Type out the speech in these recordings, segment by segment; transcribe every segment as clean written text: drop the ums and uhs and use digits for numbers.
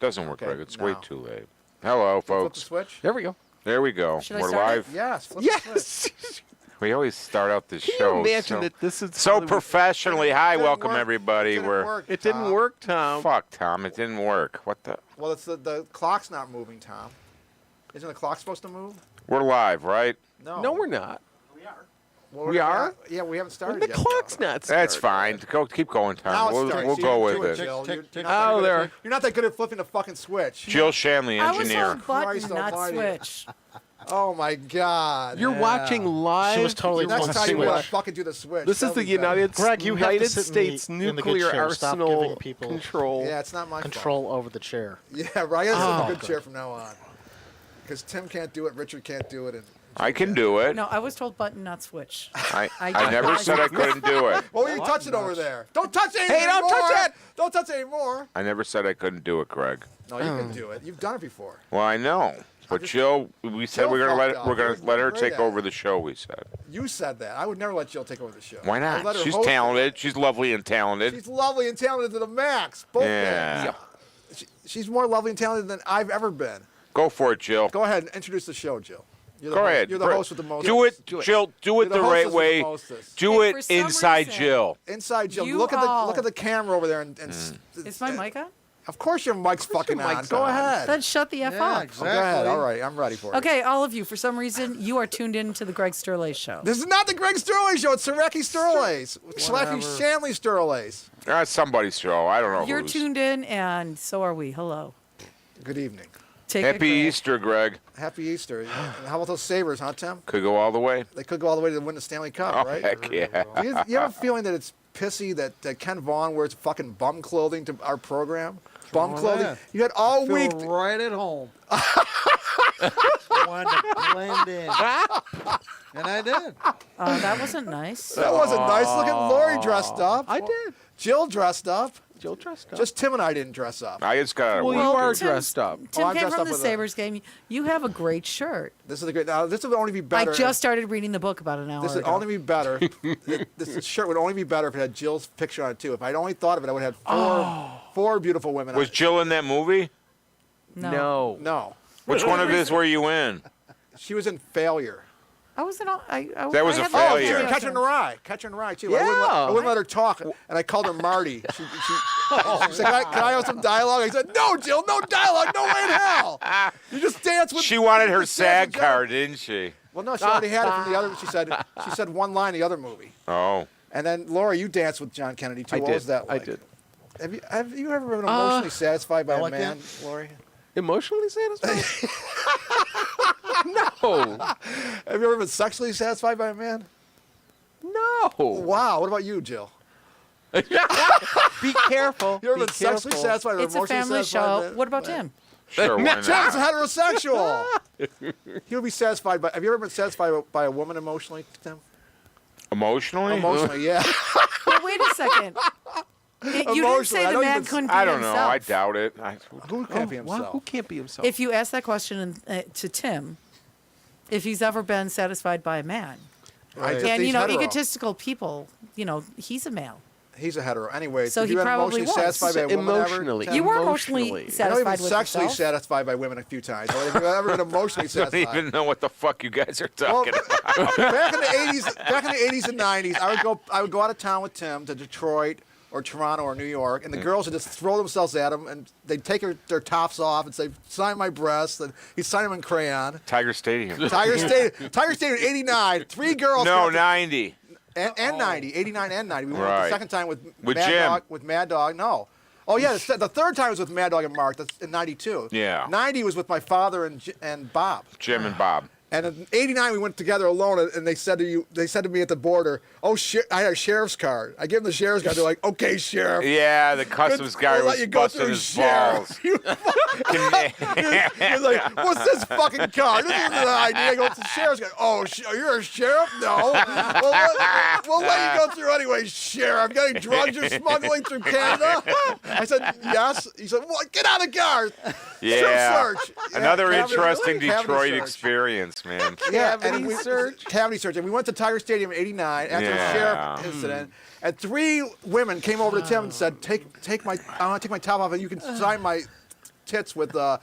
Doesn't work, Okay, Greg. It's no. way too late. Hello, Flip the folks. switch? There we go. There we go. Should I We're start it? live. Yes, flip the switch. Yes. We always start out this Can show you imagine so, that this is so Hollywood? professionally. Hi, Didn't welcome work. everybody. It didn't We're work, It didn't Tom. work, Tom. fuck, Tom. It didn't work. What the? Well, it's the clock's not moving, Tom. Isn't the clock supposed to move? We're live, right? No, we're not. Well, we are? Yeah, we haven't started The yet. clock's not started. That's fine. Go, keep going, Now Tom. it's We'll starting. go Do with it. Jill. You're not that Oh, good at there. flip- You're not that good at flipping the fucking switch. Jill Shanley, I was engineer. told button, Christ not almighty. switch. Oh my God. You're watching live. She was totally You're Next told time you switch. want to fucking do the switch. This is That'll the be better. United, Greg, you have to United sit States in the good nuclear chair. Stop arsenal giving people control. Yeah, it's not my Control over the chair. fault. Yeah, right. I gotta sit in Oh. a good chair from now on. Because Tim can't do it, Richard can't do it, and I can do it. No, I was told button, not switch. I I- never said I couldn't do it. what were you touching over there? Don't touch it Hey, anymore. don't touch it! Don't touch it anymore. I never said I couldn't do it, Greg. No, you can do it. You've done it before. Well, I know. But just- Jill, we said Jill we're gonna fucked up. let You're her great take at over it. the show. We said. You said that. I would never let Jill take over the show. Why I'd not? let her She's host it. talented. She's lovely and talented. She's lovely and talented to the max. Both Yeah. ways. She's more lovely and talented than I've ever been. Go for it, Jill. Go ahead and introduce the show, Jill. You're the Go host. ahead. You're the host with the most. Do it, Do it. Jill. Do You're it the the hostess right with the way. mostest. Do Hey, for it some inside reason- Jill. Inside Jill. You Look all- at the camera over there and Is my mic on? Of course your mic's fucking your on. mic's Go on. ahead. Then shut the F up. Go ahead. All right, I'm ready for it. Okay, all of you, for some reason, you are tuned in to the Greg Sterlace Show. This is not the Greg Sterlace show. It's Saracki Sterlace. Saracki Shanley Sterlace. That's somebody's show. I don't know You're whose. tuned in, and so are we. Hello. Good evening. Take it, Happy Greg. Easter, Greg. Happy Easter. And how about those Sabres, huh, Tim? Could go all the way. They could go all the way to win the Stanley Cup, Oh, right? heck yeah. You have a feeling that it's pissy that Ken Vaughn wears fucking bum clothing to our program? Bum clothing? that. You had all week. Feel right at home. Wanted to blend in. And I did. That wasn't nice. That wasn't nice. Look at Lori dressed up. I did. Jill dressed up. Jill dressed up. Just Tim and I didn't dress up. I just got out of Well, work. you are Tim's- dressed up. Tim I'm came dressed from up the with a- Sabres game. You have a great shirt. This is a great. Now this would only be better. I just started reading the book about an hour This would ago. only be better. This shirt would only be better if it had Jill's picture on it too. If I'd only thought of it, I would have had four beautiful women. Was on Jill in that movie? No. it. No, Which one of his were you in? she was in Failure. I was in all, That was I a had failure. Oh, Yeah. she was in Catcher in the Rye. Catcher in the Rye too. I wouldn't let her talk, and I called her Marty. She said, "Can I have some dialogue?" I said, "No, Jill, no dialogue, no way in hell. You just dance with." She wanted you her just dance SAG with Jill." card, didn't she? Well, no, she already had it from the other. She said one line in the other movie, Oh. and then Laura, you danced with John Kennedy too. I What did. was that I like? did. Have you ever been emotionally satisfied by a like man, Lori? Emotionally satisfied? No. Have you ever been sexually satisfied by a man? No. Wow. What about you, Jill? Be careful. You ever Be been sexually careful. satisfied or It's a emotionally family satisfied? show. What about Tim? Sure, why Tim's not? heterosexual. He would be satisfied by. Have you ever been satisfied by a woman emotionally, Tim? Emotionally? Emotionally, yeah. Well, wait a second. You didn't Emotionally, say I the know man you've been- couldn't be I don't know. himself. I doubt it. Who can't be Wow, himself? who can't be himself? If you ask that question to Tim, if he's ever been satisfied by a man, Right. and He's you know, hetero. egotistical people, you know, he's a male. He's a hetero. Anyway, So have he you been probably emotionally was. satisfied by a woman Emotionally. ever? You were Emotionally. emotionally I know satisfied you've been with sexually yourself. satisfied by women a few times. Have you ever been emotionally I don't satisfied? even know what the fuck you guys are Well, talking about. back in the 80s and 90s, I would go out of town with Tim to Detroit or Toronto or New York, and the girls would just throw themselves at him, and they'd take their tops off and say, "Sign my breasts," and he'd sign them in crayon. Tiger Stadium. Tiger Stadium, '89. Three girls. No, 90. and 90, '89 and '90. We went Right. the second time with With Mad Jim. Dog. With Mad Dog, no. Oh yeah, the third time was with Mad Dog and Mark. That's in '92. Yeah. '90 was with my father and Bob. Jim and Bob. And in '89 we went together alone, and they said to me at the border, "Oh, I had a sheriff's card." I give them the sheriff's card. They're like, "Okay, sheriff." Yeah, the customs guy We'll let was you go busting through, his sheriff. balls. You're like, "What's this fucking card? This isn't an ID." I go, "It's the sheriff's card." "Oh, you're a sheriff? No. We'll let you go through anyway, sheriff. I'm getting drugs you're smuggling through Canada." I said, "Yes." He said, "Well, get out of the car." Yeah. Search. Another Cavity- interesting Cavity Detroit search. experience, man. Yeah, Cavity search? Cavity search. And we went to Tiger Stadium in '89 after Yeah. the sheriff incident. And three women came over to Tim and said, "I want to take my top off, and you can sign my tits with Oh,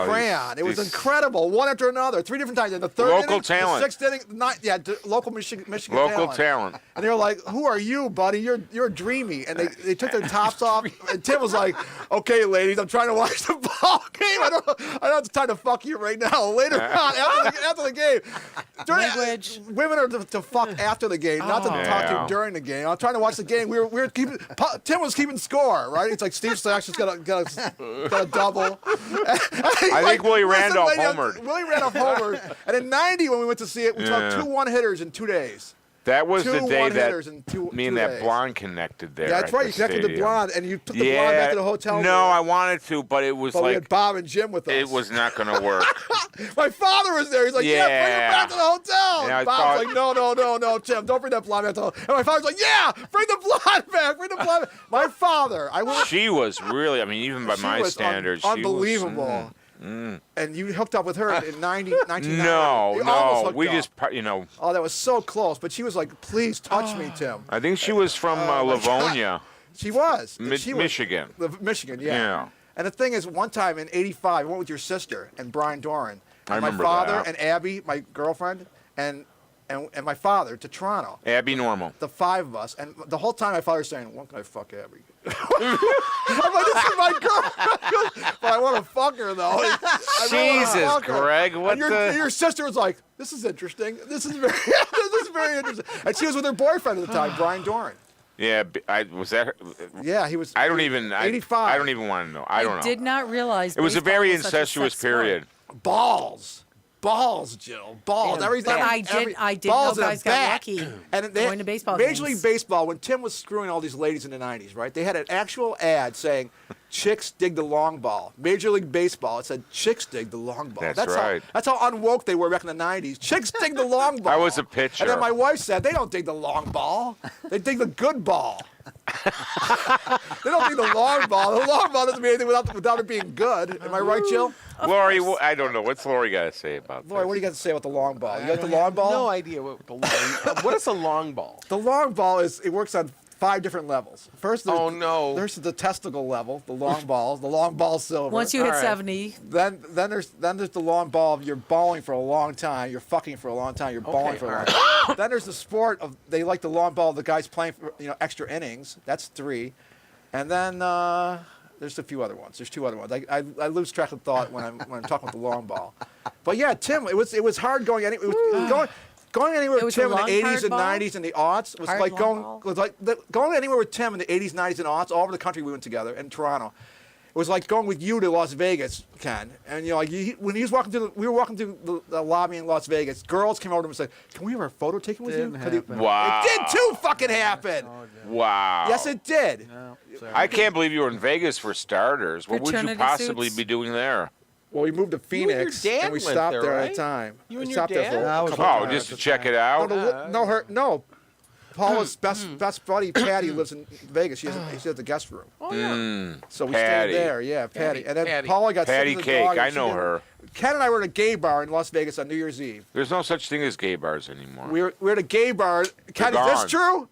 crayon. It was these- incredible, one after another, 3 different times. In the third Local inning, talent. the 6th inning, local Michigan Local talent. And they were like, "Who are you, buddy? You're dreamy." And they took their tops off. And Tim was like, "Okay, ladies, I'm trying to watch the ball game. I don't have time to fuck you right now. Later on, after the game, Language. women are to fuck after the game, not to talk to you Yeah. during the game. I'm trying to watch the game. We were keeping. Tim was keeping score, right? It's like Steve Slash just got a double. I think Willie Randolph homered. Willie Randolph homered. And in '90, when we went to see it, we saw 2 1-hitters in 2 days. That was the 2 day one-hitters that in two me and days. that blonde connected there. Yeah, that's at right. the You connected with the stadium. blonde, and you took the blonde back to the hotel No, room. I wanted to, but it was But we like had Bob and Jim with us. it was not going to work. My father was there. He's like, yeah, bring her back to the hotel. Yeah, I And Bob's thought- like, no, Tim, don't bring that blonde back to the hotel. And my father's like, yeah, bring the blonde back. Bring the blonde back. My father, I will. She was really, I mean, even by She my was standards, she was- unbelievable. And you hooked up with her in 1990. No, You almost no, hooked we up. just, Oh, that was so close. But she was like, please touch me, Tim. I think she was from Livonia, She was. Michigan. Michigan, yeah. Yeah. And the thing is, one time in '85, I went with your sister and Brian Doran. I And my remember father that. and Abby, my girlfriend, and my father to Toronto. Abby Normal. The 5 of us. And the whole time my father's saying, when can I fuck Abby? I'm like, this is my girl. But I want to fuck her, though. I really wanna Jesus, fuck her. Greg, what and your sister was like, this is interesting. This is very interesting. And she was with her boyfriend at the time, Brian Doran. Yeah, was that her? Yeah, he was. I don't even, 85. I don't even want to know. I don't know. did not realize It was a baseball very was such a incestuous sex sport. period. Balls, Jill. Balls. Yeah, Everything. But I did know balls in a guys got bat. lucky And they, going to baseball Major games. League Baseball, when Tim was screwing all these ladies in the 90s, right? They had an actual ad saying, chicks dig the long ball. Major League Baseball, it said, chicks dig the long ball. That's right. That's how unwoke they were back in the 90s. Chicks dig the long ball. I was a pitcher. And then my wife said, they don't dig the long ball. They dig the good ball. They don't dig the long ball. The long ball doesn't mean anything without it being good. Am I right, Jill? Lori, I don't know. What's Lori got to say about Lori, this? what do you got to say about the long ball? You got the long ball? No idea what the long. What is a long ball? The long ball it works on 5 different levels. First, Oh, no. there's the testicle level, the long ball silver. Once you hit All right. 70, then there's the long ball. You're balling for a long time. You're fucking for a long time. You're balling for a long time. Then there's the sport of they like the long ball. The guys playing for extra innings. That's 3, and then there's a few other ones. There's 2 other ones. I lose track of thought when I'm talking about the long ball. But yeah, Tim, it was hard going. It was going anywhere It with was Tim a in the long 80s hard and ball? 90s and the aughts was Hard like long going ball? was like going anywhere with Tim in the 80s, 90s and aughts all over the country. We went together in Toronto. It was like going with you to Las Vegas, Ken. And when he was walking through, we were walking through the lobby in Las Vegas. Girls came over to him and said, "Can we have our photo taken with Didn't you?" happen. Wow. It did too fucking happen. Wow. Yes, it did. No, sorry. I can't believe you were in Vegas for starters. What would you Fraternity possibly suits? be doing there? Well, we moved to You and your Phoenix dad and we went stopped there, there at right? a time. You We and your stopped there dad? for I a was couple Oh, times. just to check it out? Paula's best buddy Patty lives in Vegas. She has the guest room. Oh yeah. So we Patty. stayed there, yeah, Patty. And then Patty. Paula got Patty sick of the Cake, dog, and I she know didn't- her. Ken and I were at a gay bar in Las Vegas on New Year's Eve. There's no such thing as gay bars anymore. We were at a gay bar. Ken, is gone. this true?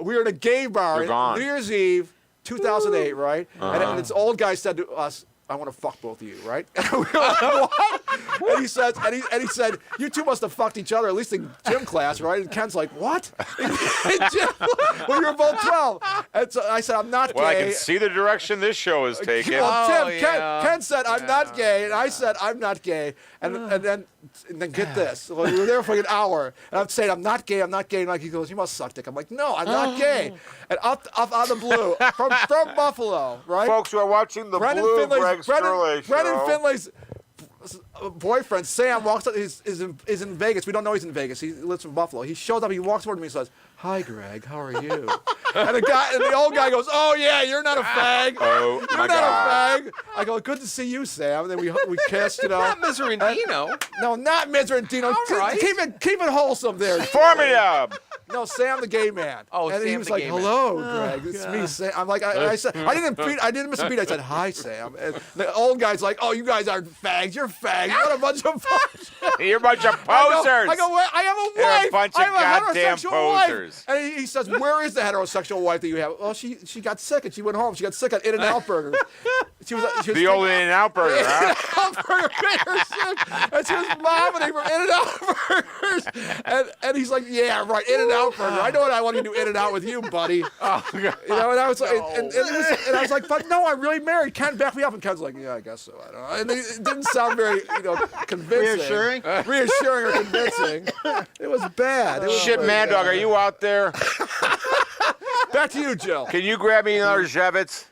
We were at a gay bar They're gone. New Year's Eve, 2008, right? Uh-huh. And this old guy said to us, "I want to fuck both of you," right? And we were like, "What?" And he said, "You two must have fucked each other, at least in gym class, right?" And Ken's like, "What?" Well, you were both 12. And so I said, "I'm not Well, I gay." can see the direction this show is taking. Well, Tim, Oh, yeah. Ken said, "I'm not gay," and I said, "I'm not gay," and then get this. Well, we were there for like an hour, and I'm saying, "I'm not gay, I'm not gay," and like he goes, "You must suck dick." I'm like, "No, I'm not gay," and up out of the blue from Buffalo, right? Folks, we're watching the Blue Greg Sterlace Brendan show. Finlay's boyfriend Sam walks up. Is in Vegas. We don't know he's in Vegas. He lives in Buffalo. He shows up. He walks over to me and says, "Hi, Greg. How are you?" and the old guy goes, "Oh yeah, you're not a fag. Oh, You're my not God. a fag." I go, "Good to see you, Sam." And then we kissed, Not Miserandino. No, not Miserandino. All right. Keep it wholesome there. Formidable. No, Sam the gay man. Oh, and he Sam was the like, gay man. "Hello, Greg. It's me, Sam." I'm like, I didn't miss a beat. I said, "Hi, Sam." And the old guy's like, "Oh, you guys aren't fags. You're fags. wives. What a bunch of You're a bunch of posers. I go, I have a You're a wife. bunch of I have a goddamn heterosexual wife. posers. And he says, where is the heterosexual wife that you have? Well, she got sick and she went home. She got sick at In-N-Out Burger. She was The old In-N-Out Burger, huh? In-N-Out Burger made her sick, and she was vomiting from In-N-Out Burgers. And he's like, yeah, right, In-N-Out Burger. I know what I want to do In-N-Out with you, buddy. Oh, God. You know, and I was like, and I was like, but no, I'm really married. Ken, back me up. And Ken's like, yeah, I guess so. I don't know. And it didn't sound very, convincing. Reassuring or convincing. It was bad. It was Shit, really Mad bad. Dog, are you out there? Back to you, Jill. Can you grab me another Zhevitz?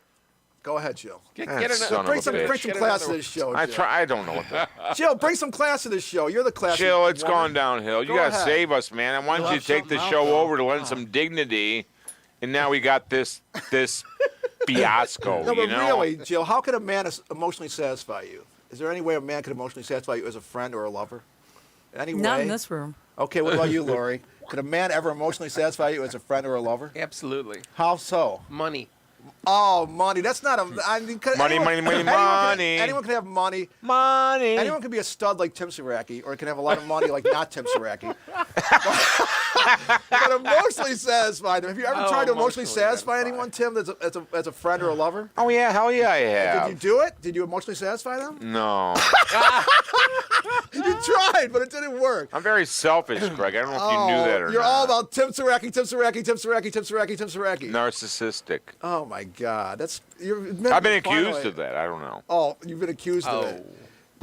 Go ahead, Jill. Son Bring of some, a bring some bitch. class to this show, Jill. I don't know what the... Jill, bring some class to this show. You're the class. Jill, it's woman. gone downhill. You Go gotta ahead. save us, man. I wanted you to take the show over to lend some dignity, and now we got this fiasco, No, you but know? really, Jill, how could a man emotionally satisfy you? Is there any way a man could emotionally satisfy you as a friend or a lover? In any Not way? in this room. Okay, what about you, Lori? Could a man ever emotionally satisfy you as a friend or a lover? Absolutely. How so? Money. Oh, money. That's not a. I mean, Money. Anyone can have money. Money. Anyone can be a stud like Tim Saracki, or can have a lot of money like not Tim Saracki. But emotionally satisfied. Have you ever tried to emotionally satisfy anyone, Tim, as a friend or a lover? Oh, yeah, hell yeah, I have. Did you do it? Did you emotionally satisfy them? No. You tried, but it didn't work. I'm very selfish, Greg. I don't know if you knew that or You're not. all about Tim Saracki, Tim Saracki, Tim Saracki, Tim Saracki, Tim Saracki. Narcissistic. Oh my God, I've been accused of that. I don't know. Oh, you've been accused of it.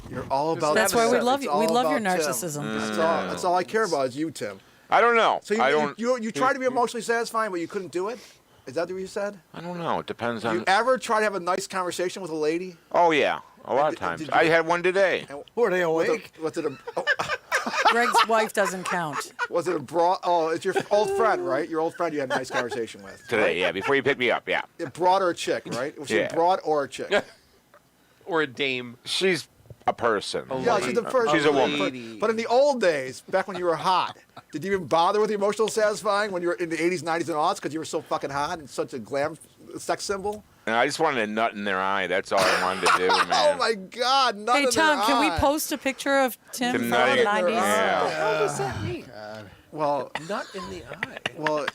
You're all about. That's Tim. why we love It's you. We all love your about Tim. narcissism. That's all I care about is you, Tim. I don't know. So I don't. you tried to be emotionally satisfying, but you couldn't do it? Is that what you said? I don't know. It depends You on. ever try to have a nice conversation with a lady? Oh yeah, a lot of did times. you- I had one today. Were they awake? Was it a Greg's wife doesn't count. was it a broad? Oh, it's your old friend, right? Your old friend you had a nice conversation with. Today, yeah. Before you pick me up, yeah. A broad or a chick, right? Was she a Yeah. broad or a chick? Or a dame. She's a person. Yeah, she's the first. She's a woman. lady. But in the old days, back when you were hot, did you even bother with the emotional satisfying when you were in the 80s, 90s, and aughts because you were so fucking hot and such a glam sex symbol? And I just wanted a nut in their eye. That's all I wanted to do, man. Oh my God! None Hey, of Tom, their can we eye. post a picture of Tim Tim from nutting the in 90s? Yeah. What does that mean? Well, Nut in the eye. well,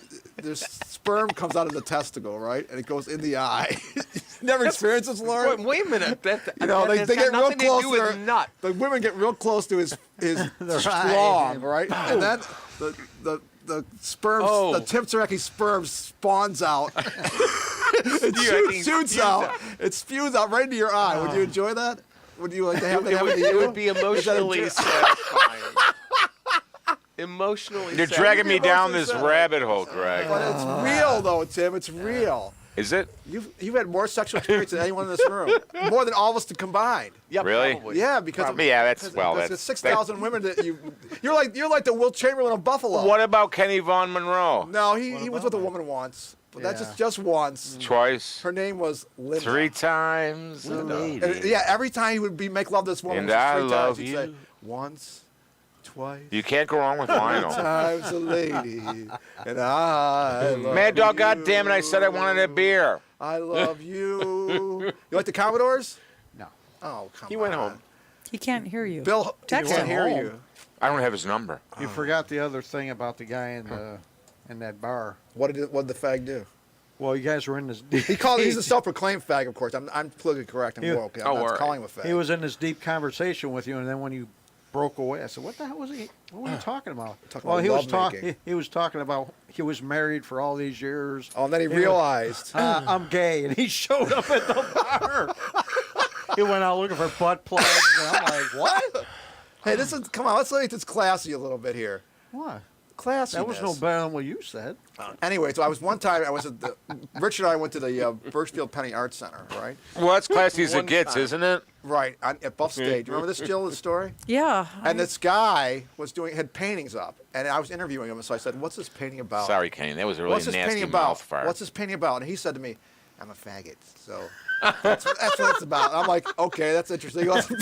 there's sperm comes out of the testicle, right? And it goes in the eye. Never experienced this, Lauren? Wait a minute. That, You know, that, they get real nothing close to do with their- nut. The women get real close to his strong, right? And then the sperm, Oh. the Tim Saracki sperm spawns out. It Spewing shoots out. It spews out right into your eye. Would you enjoy that? Would you like to have that happen to It you? would be emotionally satisfying. Emotionally You're satisfying. dragging me down this Emotionally rabbit hole, Greg. But it's real, though, Tim. It's real. Is it? You've had more sexual experience than anyone in this room. More than all of us combined. Yeah, Really? probably. Yeah, because Probably, yeah, that's- because well, there's that's- 6,000 women that you're like the Will Chamberlain of Buffalo. What about Kenny Von Monroe? No, he was with a woman once, but that's Yeah. just once. Twice. Her name was Linda. 3 times a lady. And, yeah, every time he would make love to this woman, And which was I 3 love times, he'd say you. once, twice. You can't go wrong with Lionel. Times a lady, and I love Mad Dog, you. goddammit, I said I wanted a beer. I love you. You like the Commodores? No. Oh, come on. He went home. He can't hear you. Bill, Text he can't him. hear Home. you. I don't have his number. You forgot the other thing about the guy in that bar. What did the fag do? Well, you guys were in this. He's a self-proclaimed fag, of course. I'm politically correct. I'm Yeah. woke. I'm Oh, not all right. calling him a fag. He was in this deep conversation with you, and then when you broke away, I said, "What the hell was he? What were you talking about?" Talking well, about he was lovemaking. talking. He was talking about he was married for all these years. Oh, and then he was, realized. I'm gay, and he showed up at the bar. He went out looking for butt plugs, and I'm like, "What? Hey, come on. Let's make this classy a little bit here. What? Classy. That was no better than what you said." Anyway, so I was at Richard and I went to the Birchfield Penny Arts Center, right? Well, that's classy as it One gets, time. isn't it? Right at Buff Stage. Remember this, Jill, the story? Yeah. And this guy had paintings up, and I was interviewing him, and so I said, "What's this painting about? Sorry, Kenny. That was a really What's this nasty painting about? mouth fart. What's this painting about?" And he said to me, "I'm a faggot." So that's what it's about. And I'm like, "Okay, that's interesting." back to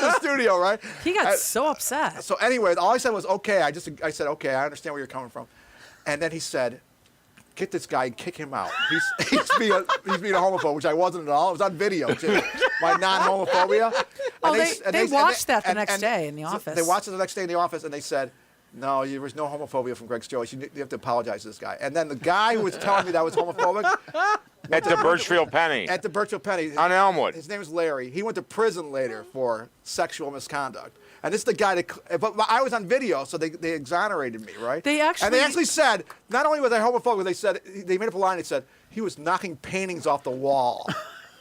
the studio, right? He got so upset. So anyway, all I said was, "Okay." I said, "Okay, I understand where you're coming from," and then he said, "Get this guy and kick him out. He's being a homophobe," which I wasn't at all. It was on video too. My non-homophobia. Oh, And they watched that the and- next and- day in the so office. They watched it the next day in the office, and they said, "No, there was no homophobia from Greg Sterlace. You have to apologize to this guy." And then the guy who was telling me that was homophobic At the Birchfield Penny. at the Birchfield Penny, On Elmwood. his name was Larry. He went to prison later for sexual misconduct. And this is the guy that, but I was on video, so they exonerated me, right? They and they actually- actually said, not only was I homophobic, they said, they made up a line that said, he was knocking paintings off the wall.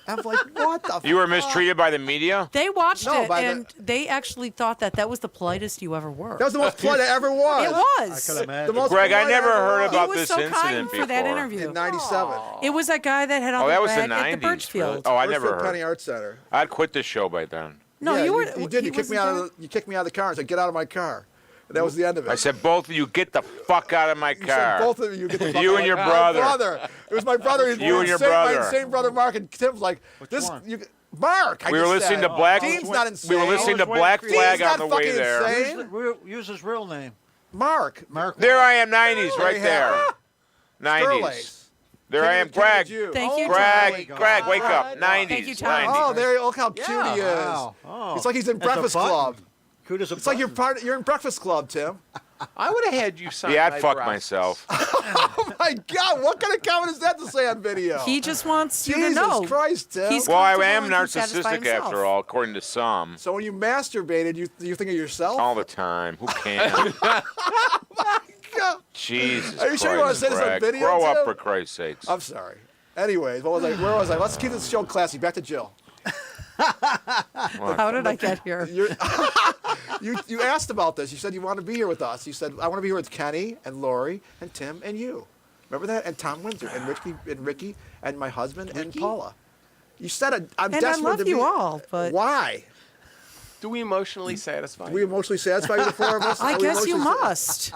I'm like, what the You were fuck? mistreated by the media? They watched No, it, by the- and they actually thought that was the politest you ever were. That was the most polite I ever was. It I was. could imagine. The most Greg, I polite never ever heard was. about He was this so incident kind before. for that interview. In 97. It was that guy that had all Oh, that the was the rag at the 90s. Birchfield. Really? Oh, I never Birchfield Penny heard. Art Center. I'd quit the show by then. No, Yeah, you were. You did. he You kicked me wasn't out there? of the. You kicked me out of the car and said, "Get out of my car." And that was the end of it. I said, both of you, get the fuck out of my You said, car. both of you get the fuck You out and of your my brother. brother. It was my brother. You and your My brother. same brother, Mark, and Tim's like this. one? Mark. I We were just listening said. to Black. Dean's not insane. We were listening to I was Black waiting for Flag Dean's on the not way fucking there. insane. Use his real name. Mark. Mark. There I am, 90s, right Hey, there. Sterlace. 90s. There I am, King Greg. of you. Thank you, Greg, Tom. Greg, wake up. Right. 90s. Thank you, Tom. 90s. Oh, there. Look how cute he is. Wow. Oh. It's like he's in As a Breakfast button. Club. Cute as a It's like you're button. you're in Breakfast Club, Tim. I would have had you sign Yeah, I'd my fuck breasts. myself. Oh my God! What kind of comment is that to say on video? He just wants you to Jesus know. Christ, Tim. He's Well, I comfortable am and can satisfy narcissistic himself. after all, according to some. So when you masturbated, you think of yourself? All the time. Who can? God. Jesus Are you sure you wanna Christ, say this on Greg. video, Grow up, Tim? for Christ's sakes. I'm sorry. Anyways, where was I? Let's keep this show classy. Back to Jill. How did I get here? You asked about this. You said you want to be here with us. You said I want to be here with Kenny and Lori and Tim and you. Remember that? And Tom Windsor and Ricky and my husband and Paula. You said I'm And I desperate love to be. you all, but Why? Do we emotionally satisfy? Are we emotionally satisfied with the four of us? I Are we guess you emotionally must.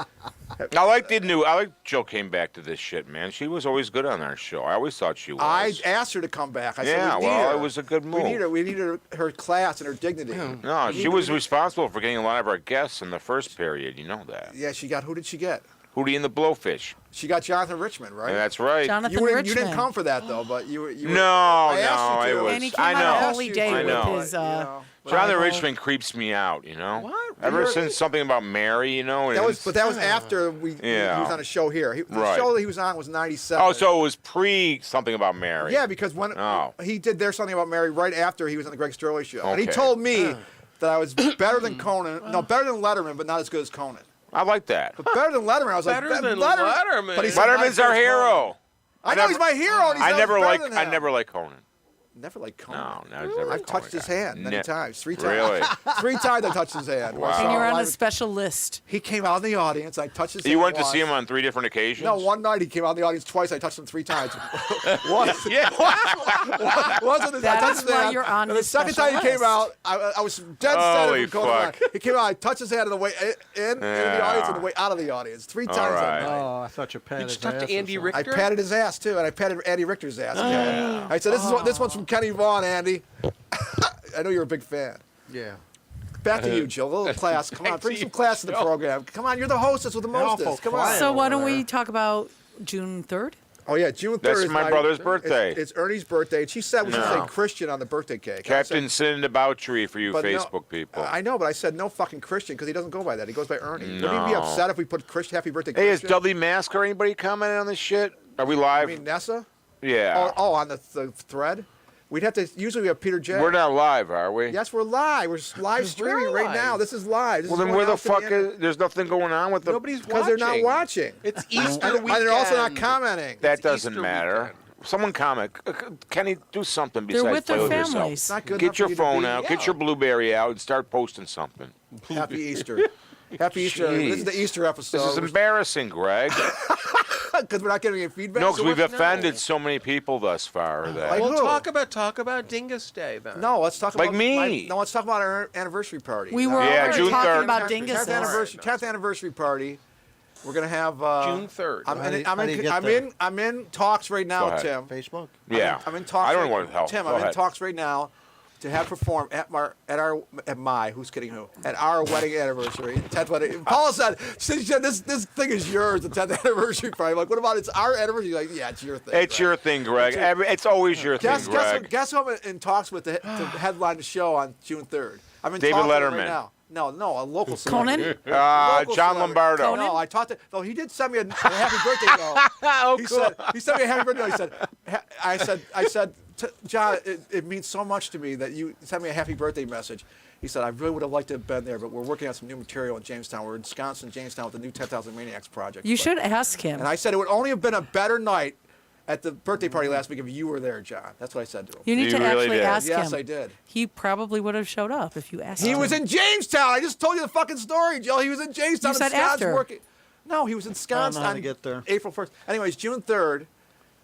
I like Jill came back to this shit, man. She was always good on our show. I always thought she was. I asked her to come back. I Yeah, said, we need well, her. it was a good We need move. her. We need her class and her dignity. No, she was responsible for getting a lot of our guests in the first period. You know that. Yeah, she got. Who did she get? Hootie and the Blowfish. She got Jonathan Richmond, right? Yeah, that's right. Jonathan you Richmond. didn't come for that though, but you. No, asked you to. was. And he came I on a know. holy day I know. with his. know. Jonathan Bible. Richmond creeps me out, you know. What? Ever You're- since something about Mary, you know. And That was after he Yeah. was on a show here. The Right. show that he was on was '97. Oh, so it was pre something about Mary. yeah, because when Oh. he did their something about Mary right after he was on the Greg Sterlace show, and he Okay. told me that I was better than Conan. No, better than Letterman, but not as good as Conan. I like that. But better than Letterman. I was Better like, than Letterman. Letterman. But he said Letterman's not as our good as Conan. hero. I know he's my hero. And he said I never was better like. than I him. never like Conan. Never like Conan. No, no, never. I've touched his hand many times. 3 times. Really? 3 times I touched his hand. Wow. I saw And you're him on a live. special list. He came out in the audience. I touched his hand. You went to once. see him on 3 different occasions. No, one night he came out in the audience twice. I touched him 3 times. once, Yeah. once on his, I That touched is his why hand. you're on And the his second special time he came list. out, I was dead Holy set. Going on. fuck. He came out. I touched his hand on the way in the Yeah. audience and the way out of the audience. 3 times right. that night. Oh, I thought you patted Did you his talk ass to or Andy something. I Richter? patted his ass too, and I patted Andy Richter's ass. I said, "This one's from Kenny Vaughn, Andy." I know you're a big fan. Yeah. Back to you, Jill. A little class. Come on, bring some class to the program. Come on, you're the hostess with the awful mostest. Come on. quiet. So why don't over we there. talk about June 3rd? Oh yeah, June 3rd That's is my brother's birthday. It's Ernie's birthday. And she said we should No. say Christian on the birthday cake. Captain Sin and Debauchery for you But no- Facebook people. I know, but I said no fucking Christian because he doesn't go by that. He goes by Ernie. Would he be No. upset if we put Christian Happy Birthday Hey, is Christian? Dudley Masker anybody commenting on this shit? Are we I live? mean Nessa? Yeah. Oh, on the thread? We'd have to, usually we have Peter J. We're not live, are we? Yes, we're live. We're live streaming right live. now. This is live. This Well, is then going where the out to fuck internet. is... There's nothing going on with the... Nobody's Because watching. they're not watching. It's Easter And weekend. they're also not commenting. That It's doesn't Easter matter. weekend. Someone comment. Kenny, do something besides They're with play their with yourself. families. It's not good enough Get for your you to phone be- out, get Yeah. your Blueberry out, and start posting something. Happy Easter. Happy Easter. This is the Jeez. Easter episode. This is embarrassing, Greg. Because we're not getting any feedback. No, because So we've what- offended so many people thus far. That Like Well, who? talk about Dingus Day then. No, let's talk Like about me. No, let's talk about our anniversary party. We were Yeah, already June talking 3rd. about 10th Dingus. anniversary. 10th anniversary party. We're gonna have June 3rd. I'm How do in, you- I'm how do you in, get I'm there? in, I'm in talks right Go now, ahead. Tim. Facebook? yeah. I'm in talks. I don't right, want to help. Tim, Go I'm in ahead. talks right now to have performed at who's kidding who, at our wedding anniversary, 10th wedding. Paula said, she said this thing is yours, the 10th anniversary party. I'm like, what about it's our anniversary? You're like, yeah, it's your thing. It's your thing, Greg. It's always your thing, Greg. Guess who I'm in talks with to headline the show on June 3rd? I'm in David talks with him Letterman. right now. No, a local Conan? celebrity. Local John celebrity. Lombardo. Conan? No, I talked to. No, he did send me a happy birthday. No. He sent me a happy birthday. He said, I said, John, it means so much to me that you sent me a happy birthday message. He said, I really would have liked to have been there, but we're working on some new material in Jamestown. We're ensconced in Jamestown with the new 10,000 Maniacs project. You should ask him. And I said it would only have been a better night at the birthday party last week if you were there, John. That's what I said to him. You need You to really actually did. ask him. Yes, I did. He probably would have showed up if you asked him. He was in Jamestown. I just told you the fucking story, Jill. He was in Jamestown. You said ensconced after. working. No, he was ensconced I don't know how on to get there. April 1st. Anyways, June 3rd,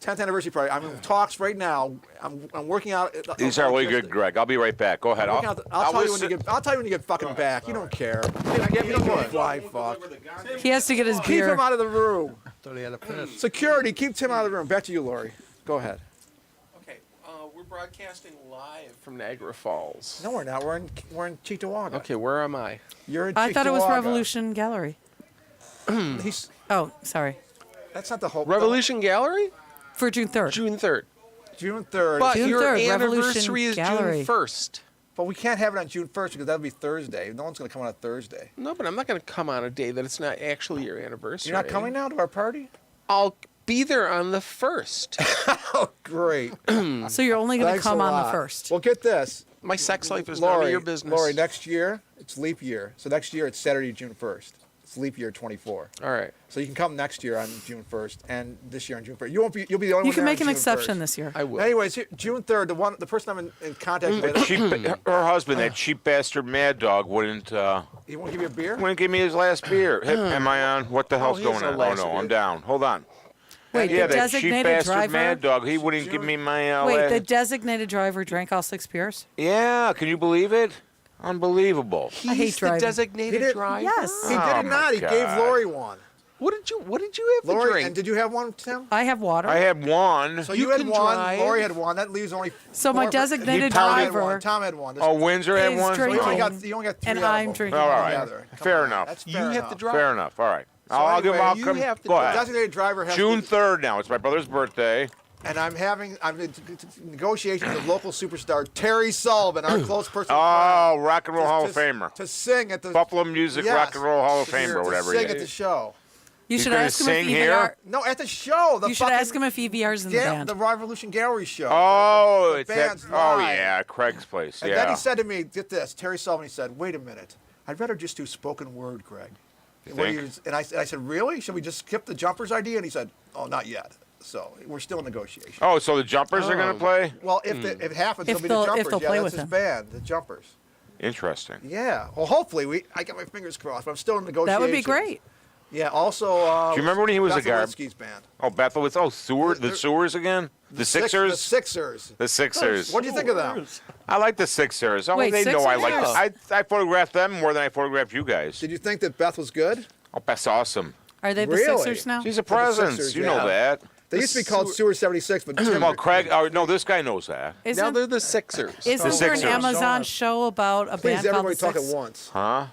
10th anniversary party. I'm in talks right now. I'm working out. These are really good, Greg. I'll be right back. Go ahead. I'll tell you when listen- you get. I'll tell you when you get fucking back. You don't care. You don't give a flying fuck. He has to get his Keep beer. him out of the room. Thought he had a piss. Security, keep Tim out of the room. Back to you, Lori. Go ahead. Okay, we're broadcasting live from Niagara Falls. No, we're not. We're in Cheektowaga. Okay, where am I? You're in I thought it was Cheektowaga. Revolution Gallery. Oh, sorry. That's not the whole. Revolution Gallery? For June 3rd. June 3rd. June 3rd. But June your 3rd, anniversary Revolution is Gallery. June 1st. But we can't have it on June 1st because that'll be Thursday. No one's going to come on a Thursday. No, but I'm not going to come on a day that it's not actually your anniversary. You're not coming now to our party? I'll be there on the 1st. Oh, great. So you're only going to Thanks come a on lot. the 1st. Well, get this. My sex life is none Lori, of your business. Lori, next year, it's leap year. So next year, it's Saturday, June 1st. It's leap year 24. All right. So you can come next year on June 1st and this year on June 1st. You'll be the only one You can there make on an June exception 1st. this year. I will. Anyways, June 3rd, the person I'm in contact with, Her husband, that cheap bastard Mad Dog, wouldn't he won't give you a beer? give me his last beer. Hey, am I on? What the hell's he has going no on? Oh last no, beer. I'm down. Hold on. Wait, Yeah, the that cheap designated bastard driver. Mad Dog. He wouldn't give me my. Wait, the designated driver drank all 6 beers? Yeah, can you believe it? Unbelievable. I hate He's the driving. He designated did- driver? Yes. He Oh, did my not. He gave God. Lori one. What did you have to Lori, drink? and did you have one, Tim? I have water. I had one. So You you had can one. drive. Lori had one. That leaves only. So my 4 designated Tom had driver one. Tom had one. Oh, Windsor had is one. So you only drinking. got 3 And out of I'm them. drinking. All right. Together. Come Fair on, enough. That's You fair have enough. to drive. Fair enough. All right. So I'll give. anyway, I'll you come. have to Go drive. ahead. Designated driver has June to, 3rd now. It's my brother's birthday. and I'm in negotiations with local superstar Terry Sullivan, our close personal Oh, friend, Rock and Roll Hall of to- Famer. to sing at the Buffalo Music Yes. Rock and Roll Hall of to Fame or whatever he sing at the is. show. You He's should gonna ask him sing if here? EVR. No, at the show. The You should fucking, ask him if EVR's in the band. the Revolution Gallery show. Oh, The it's that. band's Oh live. yeah, Craig's place. And then Yeah. he said to me, get this, Terry Sullivan, he said, wait a minute. I'd rather just do spoken word, Greg. What do think? and I said, really? Should we just skip the jumpers idea? And he said, oh, not yet. So we're still in negotiation. Oh, so the Jumpers are gonna play? Well, if it happens, If it'll be they'll- the if jumpers. they'll Yeah, play that's with his him. band, the jumpers. Interesting. Yeah. Well, hopefully I got my fingers crossed, but I'm still in negotiation. That would be great. Yeah. Also, Do you remember when he was a guard? Bethlewitzky's band. Oh, Bethel. Oh, the They're- Sewers again. The The Sixers. Sixers. The Sixers. What do you think of them? I like the Sixers. Oh, Wait, they know I Sixers? like. I photographed them more than I photographed you guys. Did you think that Beth was good? Oh, that's awesome. Are they the Really? Sixers now? She's a For the presence. Sixers, You yeah. know that. They used to be called Sewer 76, but Tim, Well, Craig. Oh, no, this guy knows that. Now Isn't, they're the Sixers. isn't The there an Sixers. Amazon show about a please band called everybody the talk Six? at once. Huh?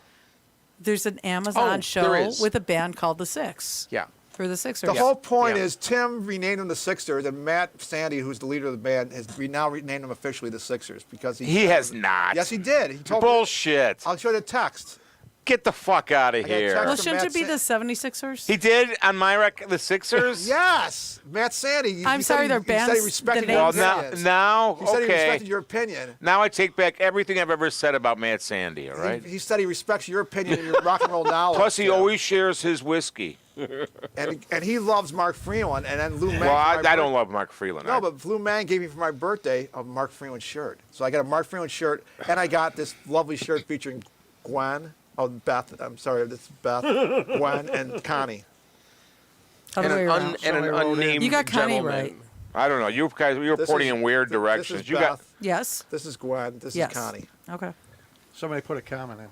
There's an Amazon Oh, show there is. with a band called the Six Yeah. for the Sixers. The whole point Yeah. is Tim renamed them the Sixers, and Matt Sandy, who's the leader of the band, has now renamed them officially the Sixers because He has not. Yes, he did. He told me. Bullshit. I'll show you the text. Get the fuck out of got a here. text Well, from shouldn't Matt it be Sa- the 76ers? He did on my the Sixers. Yes, Matt Sandy. I'm he said sorry, he- their he said he bands- respected the your Well, names- now, opinions. now, He said he okay. respected your opinion. Now I take back everything I've ever said about Matt Sandy. All right. He said he respects your opinion and your rock and roll knowledge. Plus, he Tim. always shares his whiskey. and he loves Mark Freeland, and then Lou Mang. Well, for I my don't birth- love Mark Freeland. No, but Lou Mang gave me for my birthday a Mark Freeland shirt. So I got a Mark Freeland shirt, and I got this lovely shirt featuring Gwen. Oh, Beth. I'm sorry, this is Beth, Gwen, and Connie. And Other way an, around. and an unnamed You got Connie gentleman. right. I don't know. You guys, you're This pointing is- in weird This directions. is You Beth. got. Yes. This is Gwen. This Yes. is Connie. Okay. Somebody put a comment in.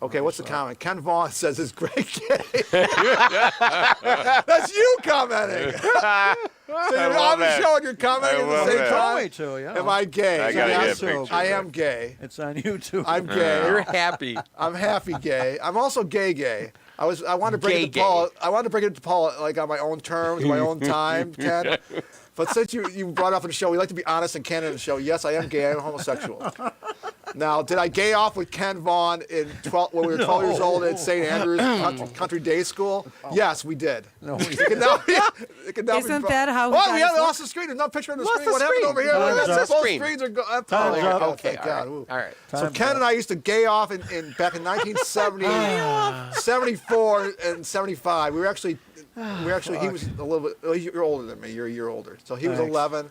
Okay, what's the comment? Ken Vaughn says it's great gay. That's you commenting. So you're on the show and you're commenting at the love same that. time. Me too, yeah. Am I gay? I gotta Yes. get a picture. I of am that. gay. It's on YouTube. I'm gay. You're happy. I'm happy gay. I'm also gay. I wanted to bring it to Gay. Paula. I wanted to bring it to Paula like on my own terms, my own time, Ken. But since you brought it up on the show, we like to be honest and candid on the show. Yes, I am gay. I am homosexual. Now, did I gay off with Ken Vaughn when we were 12 years old at St. Andrews Country Day School? Yes, we did. No, It can now be Isn't that how he Oh, got we his have look? lost the screen. There's no picture on the Lost screen. the What happened screen. over here? Time's up. Both Screen. screens are gone. Time's up. Oh, Okay, thank all God. right. Ooh. All right. So Ken and I used to gay off back in 1970, 74 and 75. We were actually he was a little bit. You're older than me. You're a year older. So he was Thanks. 11, and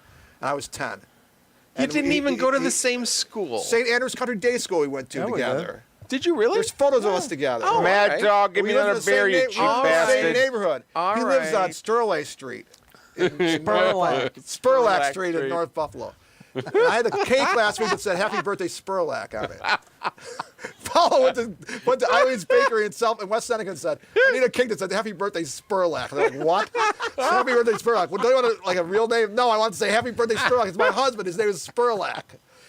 I was 10. You And didn't he- even go to he- the same school. St. Andrews Country Day School we went to Yeah, we did. together. Did you really? There's photos of us together. Oh, Mad alright. Dog, give We me live in another the same beer, you na- cheap we live in the same bastard. neighborhood. All He lives on right. Sterlace Street. Spurlack. Spurlack Street in Street. North Buffalo. And I had a cake last week that said "Happy Birthday Spurlack" on it. Paula went to Eileen's Bakery in West Seneca and said, "I need a cake that said "Happy Birthday Spurlack." And they're like, "What? Happy Birthday Spurlack? Well, do you want a real name?" "No, I want to say Happy Birthday Spurlack. It's my husband. His name is Spurlack."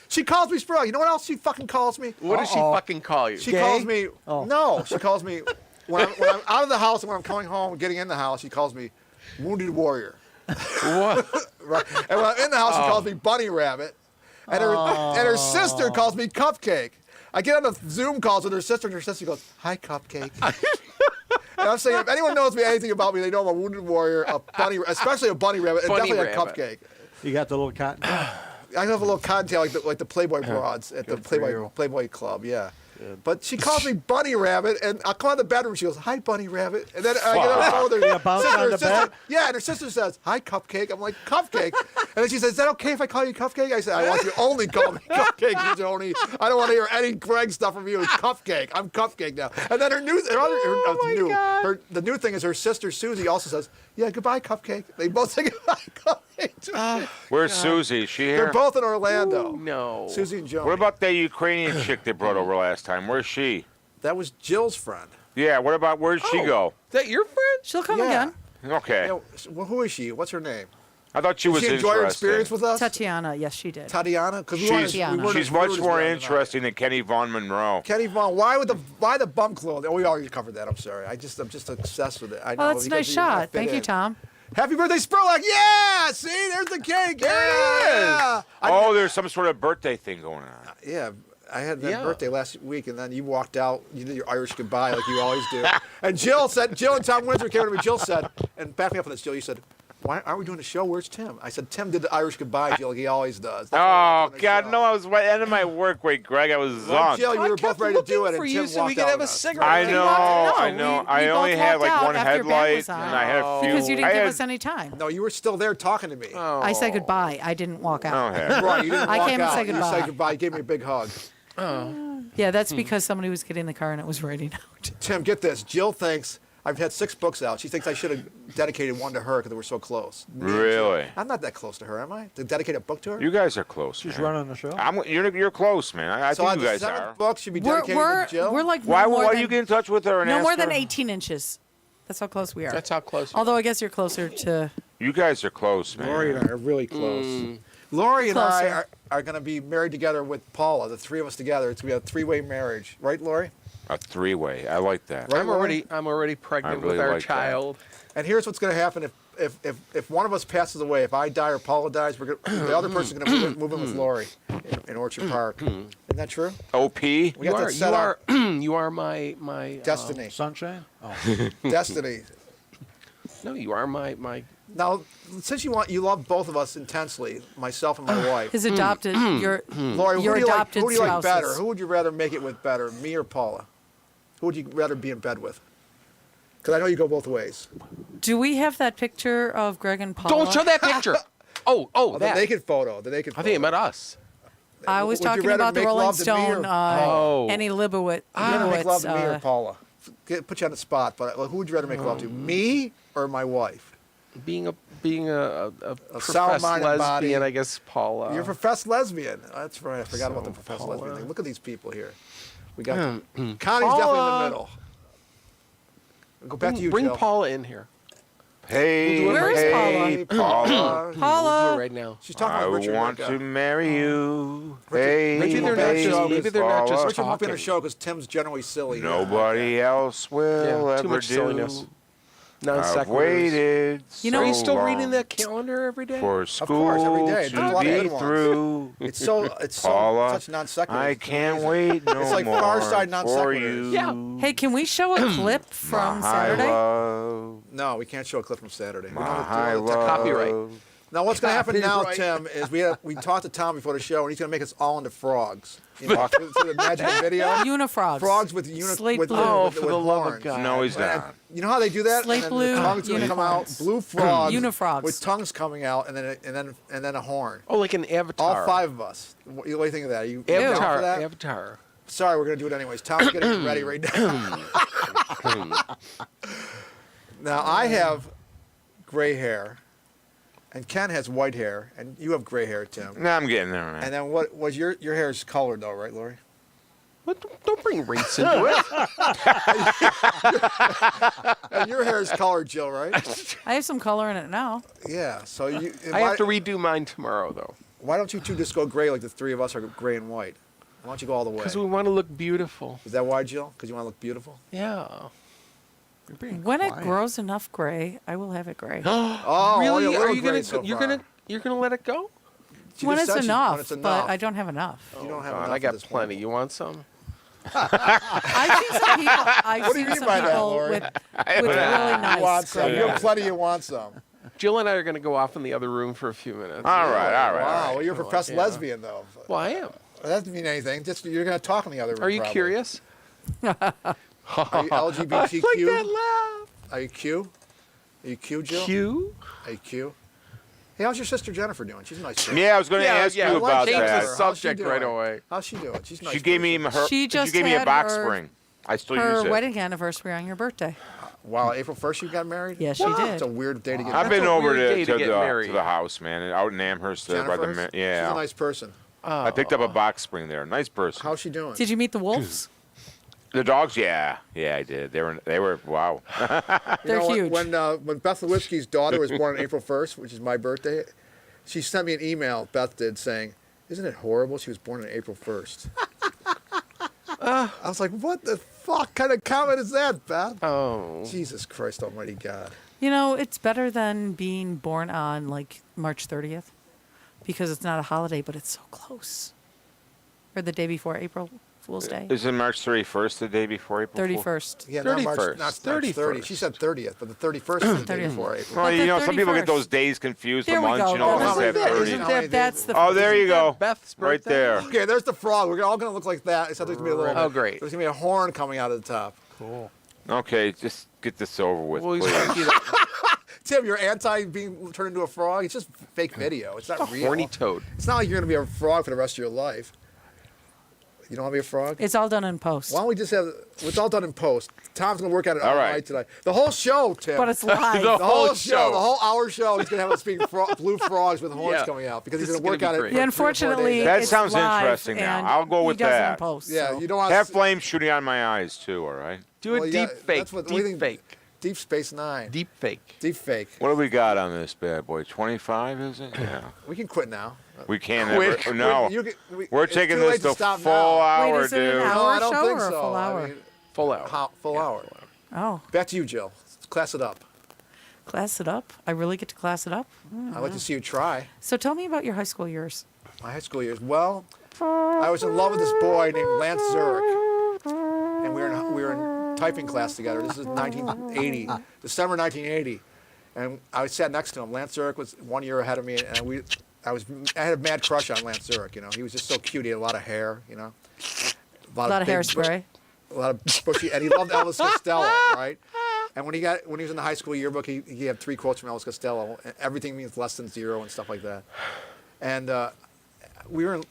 She calls me Spurlack. You know what else she fucking calls me? What does she fucking call you? She Gay? calls me. Oh. No, she calls me when I'm out of the house and when I'm coming home, getting in the house. She calls me Wounded Warrior. What? Right. And when I'm in the house, she calls me Bunny Rabbit. And her sister calls me Cupcake. I get on the Zoom calls with her sister, and her sister goes, "Hi, Cupcake." And I'm saying, if anyone knows me anything about me, they know I'm a Wounded Warrior, a bunny, especially a Bunny Rabbit, and Bunny definitely Rabbit. a Cupcake. You got the little cotton. I have a little cottontail like the Playboy broads at the Good for you. Playboy Club, yeah. But she calls me Bunny Rabbit, and I'll come out of the bedroom. She goes, "Hi, Bunny Rabbit," and then I get on the phone with her Yeah, bounce sister. on the bed? Yeah, and her sister says, "Hi, Cupcake." I'm like, "Cupcake," and then she says, "Is that okay if I call you Cupcake?" I said, "I want you to only call me Cupcake, Joni. I don't want to hear any Greg stuff from you. It's Cupcake. I'm Cupcake now." And then the new thing is her sister Susie also says, "Yeah, goodbye, Cupcake." They both say goodbye, Cupcake. Where's Susie? Is she They're here? both in Orlando. No. Susie and Joni. What about that Ukrainian chick they brought over last time? Where's she? That was Jill's friend. Yeah, what about, where'd she go? Is that your friend? She'll come Yeah. again. Okay. Yeah, well, who is she? What's her name? I thought she Did was she enjoy her interesting. experience with us? Tatiana, yes, she did. Tatiana? Because She's much more interesting than Kenny Von Monroe. Kenny Vaughn, why the bum clothing? Oh, we already covered that. I'm sorry. I'm just obsessed with it. I know. Oh, that's a because nice you wanna shot. fit Thank you, in. Tom. Happy birthday, Spurlock! Yeah, see, there's the cake. There it is. Yeah. Oh, there's some sort of birthday thing going on. Yeah, I had that Yeah. birthday last week, and then you walked out. You did your Irish goodbye like you always do. And Jill and Tom Windsor came to me. Jill said, and back me up on this, Jill. You said, "Why aren't we doing a show? Where's Tim?" I said, "Tim did the Irish goodbye, Jill. Like he always does." That's why Oh, we're doing a God, show. no, I was at the end of my work week, Greg. I was Well, zonked. Jill, you were both ready to do it, for and you Tim so we walked could out have on a us. cigarette. I We know, walked- I no, know. we I both only had walked like out one after your back headlight, was on. and I had a few. Because you didn't I give had- us any time. No, you were still there talking to me. Oh. I said goodbye. I didn't walk out. Okay. Right, you didn't I walk came and out. said You goodbye. said goodbye. You gave me a big hug. Yeah, that's because somebody was getting in the car and it was raining out. Tim, get this. Jill thinks I've had 6 books out. She thinks I should have dedicated one to her because we're so close. Me and Jill. Really? I'm not that close to her, am I? To dedicate a book to her? You guys are close, She's man. running the show. You're close, man. I so think you guys 7 are. books should be We're, dedicated we're, to Jill? we're like Why no more do than, you get in touch with her and no ask more her? than 18 inches. That's how close we are. That's how close. Although I guess you're closer to. You guys are close, man. Lori and I are really close. Lori and Closer. I are going to be married together with Paula, the 3 of us together. It's going to be a 3-way marriage. Right, Lori? A 3-way. I like that. Right, I'm already pregnant really with our like that. child. And here's what's going to happen if one of us passes away, if I die or Paula dies, the other person's going to move in with Lori in Orchard Park. Isn't that true? OP? We got that set up. You are my Destiny. Sunshine? Oh. Destiny. No, you are my. Now, since you love both of us intensely, myself and my wife. His adopted. Your Lori, your who do you like? adopted Who do you like spouses. better? Who would you rather make it with better, me or Paula? Who would you rather be in bed with? Because I know you go both ways. Do we have that picture of Greg and Paula? Don't show that picture. Oh, The that. naked photo. The naked I photo. think it meant us. I was Would you talking rather about the make Rolling love to me Stone. or Oh. Annie Leibovitz. Make love to me or uh, Paula? Put you on the spot, but who would you rather make love to, me or my wife? Being a professed sound-minded lesbian, body. I guess Paula. You're a professed lesbian. That's right. I forgot about the So, professed Paula. lesbian thing. Look at these people here. We got Connie's Paula. definitely in the middle. Go back to you, Bring Jill. Paula in here. Hey, Where's hey, Paula. We'll do Paula. it right now. She's talking I about Richard. want like, to marry you. Richard- Hey, Richard won't be on the hey, show. Maybe they're not just Paula. Richard won't be on the talking. show because Tim's generally silly. Nobody else will Yeah, ever too much do. silliness. Non I've sequiturs. waited You know- Are so you still long reading that calendar every day? for school course, every day. There's a lot of to good be ones. through. It's so Paula, such non sequitur. I can't wait no It's like more Far Side non for sequiturs. you. Yeah. Hey, can we show a clip from My Saturday? love, No, we can't show a clip from Saturday. We my don't have to do love. Copyright. Now, what's going to happen now, Copyright. Tim, is we talked to Tom before the show, and he's going to make us all into frogs. You know, through the magic of video. Unifrogs. Frogs with Slate with, blue. Oh, with, for with the love of horns. God. No, he's And not. you know how they do that? Slate and then blue the tongue's going to come out. unicorns. Blue frogs. Unifrogs. With tongues coming out, and then a horn. Oh, like an avatar. All 5 of us. What do you think of that? Are you down for Avatar. that? Avatar. Sorry, we're going to do it anyways. Tom's getting ready right now. Now, I have gray hair, and Ken has white hair, and you have gray hair, Tim. No, I'm getting there. And Man. then what was your hair is colored though, right, Lori? What? Don't bring race into it. And your hair is colored, Jill, right? I have some color in it now. Yeah. So you. I have to redo mine tomorrow, though, Why don't you two just go gray like the 3 of us are gray and white? Why don't you go all the way? because we want to look beautiful. Is that why, Jill? Because you want to look beautiful? Yeah. When it grows enough gray, I will have it gray. Oh, Really? you're a Are little you gray gonna? so You're far. gonna? You're gonna let it go? She when just it's said enough, when it's but enough. I don't have enough. You don't have God, enough. I at got this plenty. point. You want some? I've seen some people. I've What do you seen mean some by that, people Lori? with really nice You want some? gray You have hair. plenty. You want some. Jill and I are gonna go off in the other room for a few minutes. All right, all right. Wow. Well, you're a professed Yeah. lesbian though. Well, I am. That doesn't mean anything. Just you're going to talk in the other room. Are you probably. curious? Are you LGBTQ? I like that laugh. Are you Q? Are you Q, Jill? Q? Are you Q? Hey, how's your sister Jennifer doing? She's a nice girl. Yeah, I was going to ask you I like about Jennifer. Change that. the How's she subject doing? right away. How's she doing? She's a nice. She gave me person. her. She just gave me a had box her- spring. I still use Her it. wedding anniversary on your birthday. Wow, April 1st you got married? Yes, she did. It's a weird day to get I've married. been a over weird day to, to get married. to the house, man, out in Amherst. By the, Jennifer's? yeah. She's a nice person. I picked up a box spring there. Nice person. How's she doing? Did you meet the wolves? The dogs, yeah, I did. They were wow. They're huge. When Beth Lewinsky's daughter was born on April 1st, which is my birthday, she sent me an email, Beth did, saying, "Isn't it horrible she was born on April 1st?" I was like, what the fuck kind of comment is that, Beth? Oh. Jesus Christ almighty God. You know, it's better than being born on like March 30th because it's not a holiday, but it's so close. Or the day before April Fool's Day. Is it March 31st, the day before April Fool's? 31st. Yeah, not March, 31st. not 30. 31st. She said 30th, but the 31st is the day 30th. before April. Well, But you the know, some people get 31st. those days confused. There the we months, go. you know, That it's isn't that that- 30. isn't That, that's the. Oh, there you go. Beth's Right birthday? there. Okay, there's the frog. We're all going to look like that, except there's going to be a little. Oh, great. There's going to be a horn coming out of the top. Cool. Okay, just get this over with, Well, he's please. gonna get Tim, you're anti being turned into a frog? It's just fake video. It's not a real. horny toad. It's not like you're going to be a frog for the rest of your life. You don't want to be a frog? It's all done in post. Why don't we just have it's all done in post? Tom's going to work at it all All right. night tonight. The whole show, Tim. But it's live. The the whole whole show, show. the whole hour show, he's going to have us being blue frogs with horns Yeah. coming out because he's This going is to work gonna on be it. great. for 3 or 4 Unfortunately, days. That it's sounds live, interesting now. and I'll go with he does it in that. post. Yeah, so. you don't want Have to flame shooting on my eyes too. All right. Do Well, a yeah, deep fake. that's what- what do you Deep think- fake. Deep Space Nine. Deep fake. Deep fake. What do we got on this bad boy? 25, is it? Yeah. We can quit now. We can't Quick. ever. No. We're it's taking too this late to to stop full now. hour, Wait, is it an dude. hour? No, I don't show think or a so. full hour? I mean, Full out. full hour. Oh, Back to you, Jill. Class it up. class it up. I really get to class it up. I'd like to see you try. So tell me about your high school years. My high school years. Well, I was in love with this boy named Lance Zurich, and we were in typing class together. This is 1980, December 1980, and I sat next to him. Lance Zurich was 1 year ahead of me, and I had a mad crush on Lance Zurich. You know, he was just so cute. He had a lot of hair. You know, A lot of big hairspray. a lot of bushy, and he loved Elvis Costello, right? And when he was in the high school yearbook, he had 3 quotes from Elvis Costello. And everything means less than zero and stuff like that. And we were,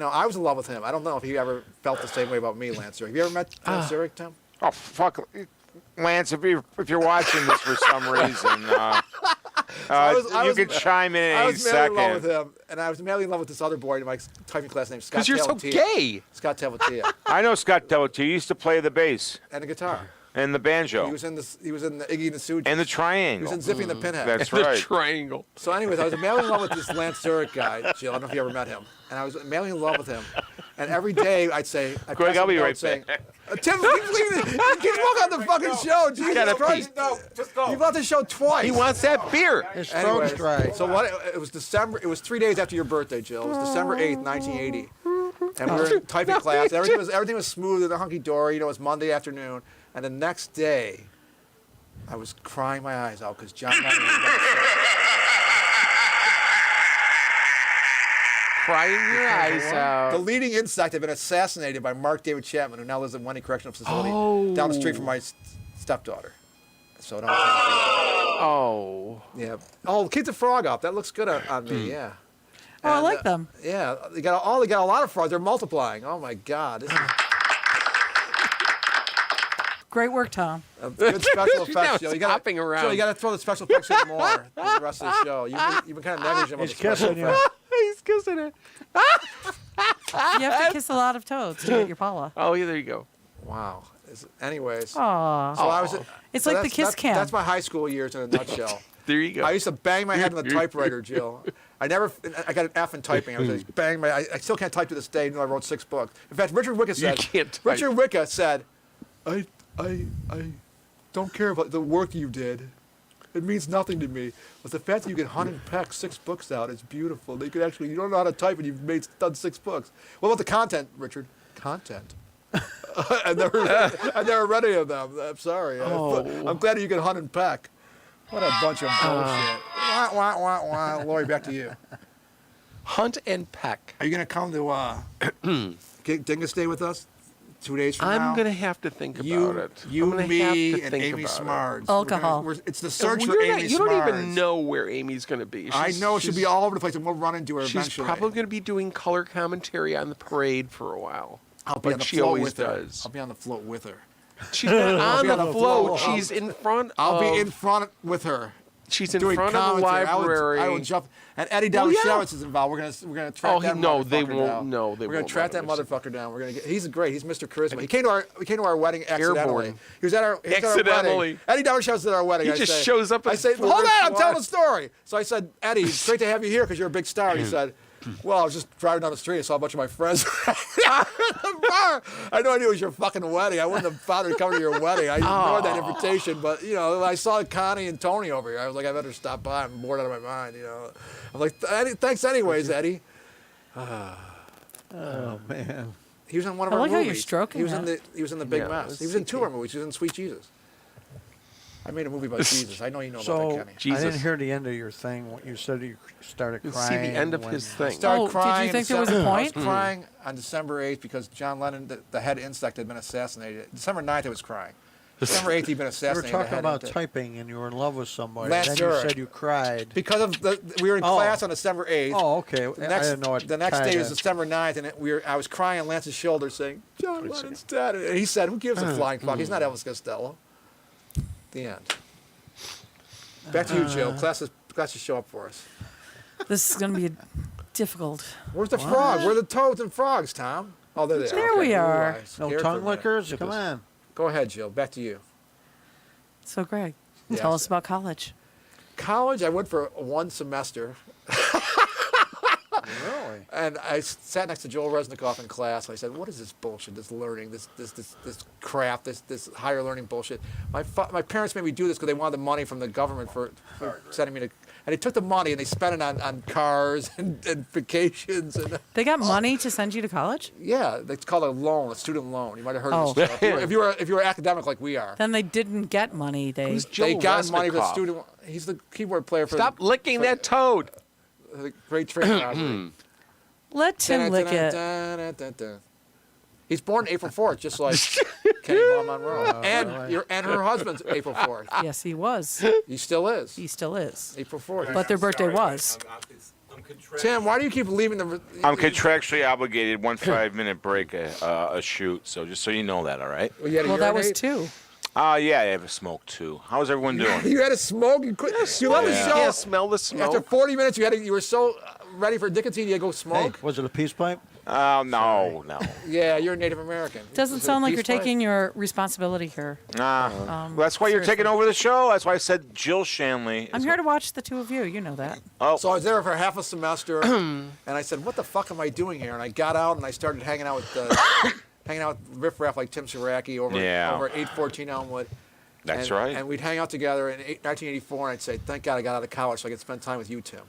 I was in love with him. I don't know if he ever felt the same way about me, Lance Zurich. Have you ever met Lance Zurich, Tim? Oh fuck, Lance! If you're watching this for some reason, you can chime in at I any was madly in love second. with him, and I was madly in love with this other boy in my typing class named Scott Because you're so Talatia. gay. Scott Talatia, I know Scott Delatte. He used to play the bass. and a guitar. And the banjo. He was in the Iggy and the Stooges. And the He triangle. was in Zippy and the Pinhead. That's The right. triangle. So anyways, I was madly in love with this Lance Zurich guy, Jill. I don't know if you ever met him. And I was madly in love with him. And every day I'd say, Greg, I'll be right saying, back. Tim, keep leaving. Keep walking on the fucking show. Jesus gotta Christ. Just go. You've left the show twice. He wants that beer. His throat's dry. So what? It was December. It was 3 days after your birthday, Jill. It was December 8th, 1980, and we were in typing class. Everything was smooth and hunky dory. You know, it was Monday afternoon, and the next day, I was crying my eyes out because John Lennon was going to Crying your eyes The out. leading insect had been assassinated by Mark David Chapman, who now lives in Wendy Correctional Facility down the street from my stepdaughter. So don't. Oh. Yeah. Oh, keep the frog up. That looks good on me. Yeah. Oh, I And, like them. Yeah, they got a lot of frogs. They're multiplying. Oh my God. This is Great work, Tom. a good special She's effects now show. You gotta, hopping around. Jill, you got to throw the special effects in more for the rest of the show. You've been kind of negligent with He's the special kissing you. effects. He's kissing it. You have to kiss a lot of toads to get your Paula. Oh, yeah, there you go. Wow. Anyways, so Aww. I was. It's so like the that's- kiss that's- cam. That's my high school years in a nutshell. There you go. I used to bang my head on the typewriter, Jill. I got an F in typing. I was like, bang my. I still can't type to this day. Even though I wrote 6 books. In fact, Richard Wicca said. can't type. Richard Wicca said, I don't care about the work you did. It means nothing to me. But the fact that you can hunt and peck 6 books out is beautiful. That you can actually, you don't know how to type and you've done 6 books. What about the content, Richard? Content. I never read any of them. I'm sorry. I'm glad you can hunt and peck. What a bunch of bullshit. Wah, wah, wah, wah. Lori, back to you. Hunt and peck. Are you going to come to Dingus Day with us 2 days from now? I'm going to have to think about You, it. you I'm gonna have me, to and think Amy about it. Smards. Alcohol. It's the And search for you're Amy not- you don't Smards. even know where Amy's going to be. I know she'll be all over the place, and we'll run into her She's eventually. probably going to be doing color commentary on the parade for a while. I'll be on Like the she float always with her. does. I'll be on the float with her. She's not on be the on the float. float. She's in front I'll of... be in front with her. She's in doing front of the commentary. library. I will jump. And Eddie Well, yeah. Dalashevitz is involved. We're gonna track Oh, that no, they motherfucker won't- down. no, they We're gonna won't track let that him. motherfucker down. He's great. He's Mr. Charisma. He came to our wedding accidentally. Airborne. He was at our Accidentally. wedding. Eddie Dalashevitz was at our wedding. He I just say- shows up I in say, full hold on, I'm red telling a sweat." story. So I said, Eddie, it's great to have you here because you're a big star. He said, well, I was just driving down the street. I saw a bunch of my friends at the bar. I know I knew it was your fucking wedding. I wouldn't have bothered coming to your wedding. I ignored that invitation. But, I saw Connie and Tony over here. I was like, I better stop by. I'm bored out of my mind, I'm like, thanks anyways, Eddie. Oh, man. He was in one of I our like how movies. you're stroking He was that. he was in the Big Yeah, Mess. let's He was in see. 2 of our movies. He was in Sweet Jesus. I made a movie about Jesus. I know you know about So, that, Kenny. I Jesus. didn't hear the end of your thing. What you said you started You crying. see the end of when- his thing. Started Oh, did you crying think on there was a December- I point? was crying on December 8th because John Lennon, the head insect, had been assassinated. December 9th, I was crying. December 8th, he'd been You were assassinated. talking the head about insect. typing and you were in love with somebody. Lance and then you Zurich. said you cried. Because of we were in Oh. class on December 8th. Oh, okay. The I next, didn't know what the next day kinda- was December 9th, and I was crying on Lance's shoulder saying, John Lennon's dead. And he said, who gives a flying fuck? He's not Elvis Costello. The end. Back to you, Jill. Class is show up for us. This is going to be difficult. Where's the frog? Where are the toads and frogs, Tom? Oh, there they are. There Okay, we blue are. eyes. No Here for a tongue minute. lickers? Look at Come this. on. Go ahead, Jill. Back to you. So, Greg, Yes. tell us about college. College, I went for 1 semester. Really? And I sat next to Joel Resnikoff in class. And I said, "What is this bullshit? This learning, this crap, this higher learning bullshit." My parents made me do this because they wanted the money from the government for sending me to. And they took the money and they spent it on cars and vacations and They got money to send you to college? yeah, it's called a loan, a student loan. You might have heard Oh. of this. If you were academic like we are, Then they didn't get money. Who's They Joel got money for the Resnikoff? student. He's the keyboard player for Stop licking that toad. the Great Train Robbery. let Tim lick it. Dun-dun-dun-dun-dun. He's born April 4th, just like Kenny Paul Monroe. And her husband's April 4th. Yes, he was. He still is. He still is. April 4th. But their birthday was. Tim, why do you keep leaving the... I'm contractually obligated 1 5-minute break a shoot, so just so you know that, all right? You had to Well, that was urinate? 2. Yeah, I have a smoke too. How's everyone doing? You had to smoke? You left the Yeah. show? Can't smell the After smoke. 40 minutes, you were so ready for nicotine, you had to go smoke? Hey, was it a peace pipe? Oh, no. Yeah, you're a Native American. Doesn't Is it sound like peace you're flag? taking your responsibility here. That's why you're taking seriously. over the show. That's why I said Jill Shanley. I'm here to watch the two of you. You know that. Oh, So I was there for half a semester, and I said, "What the fuck am I doing here?" And I got out and I started hanging out with riffraff like Tim Saracki over at 814 Elmwood. that's and, right. And we'd hang out together in 1984, and I'd say, "Thank God I got out of college so I could spend time with you, Tim."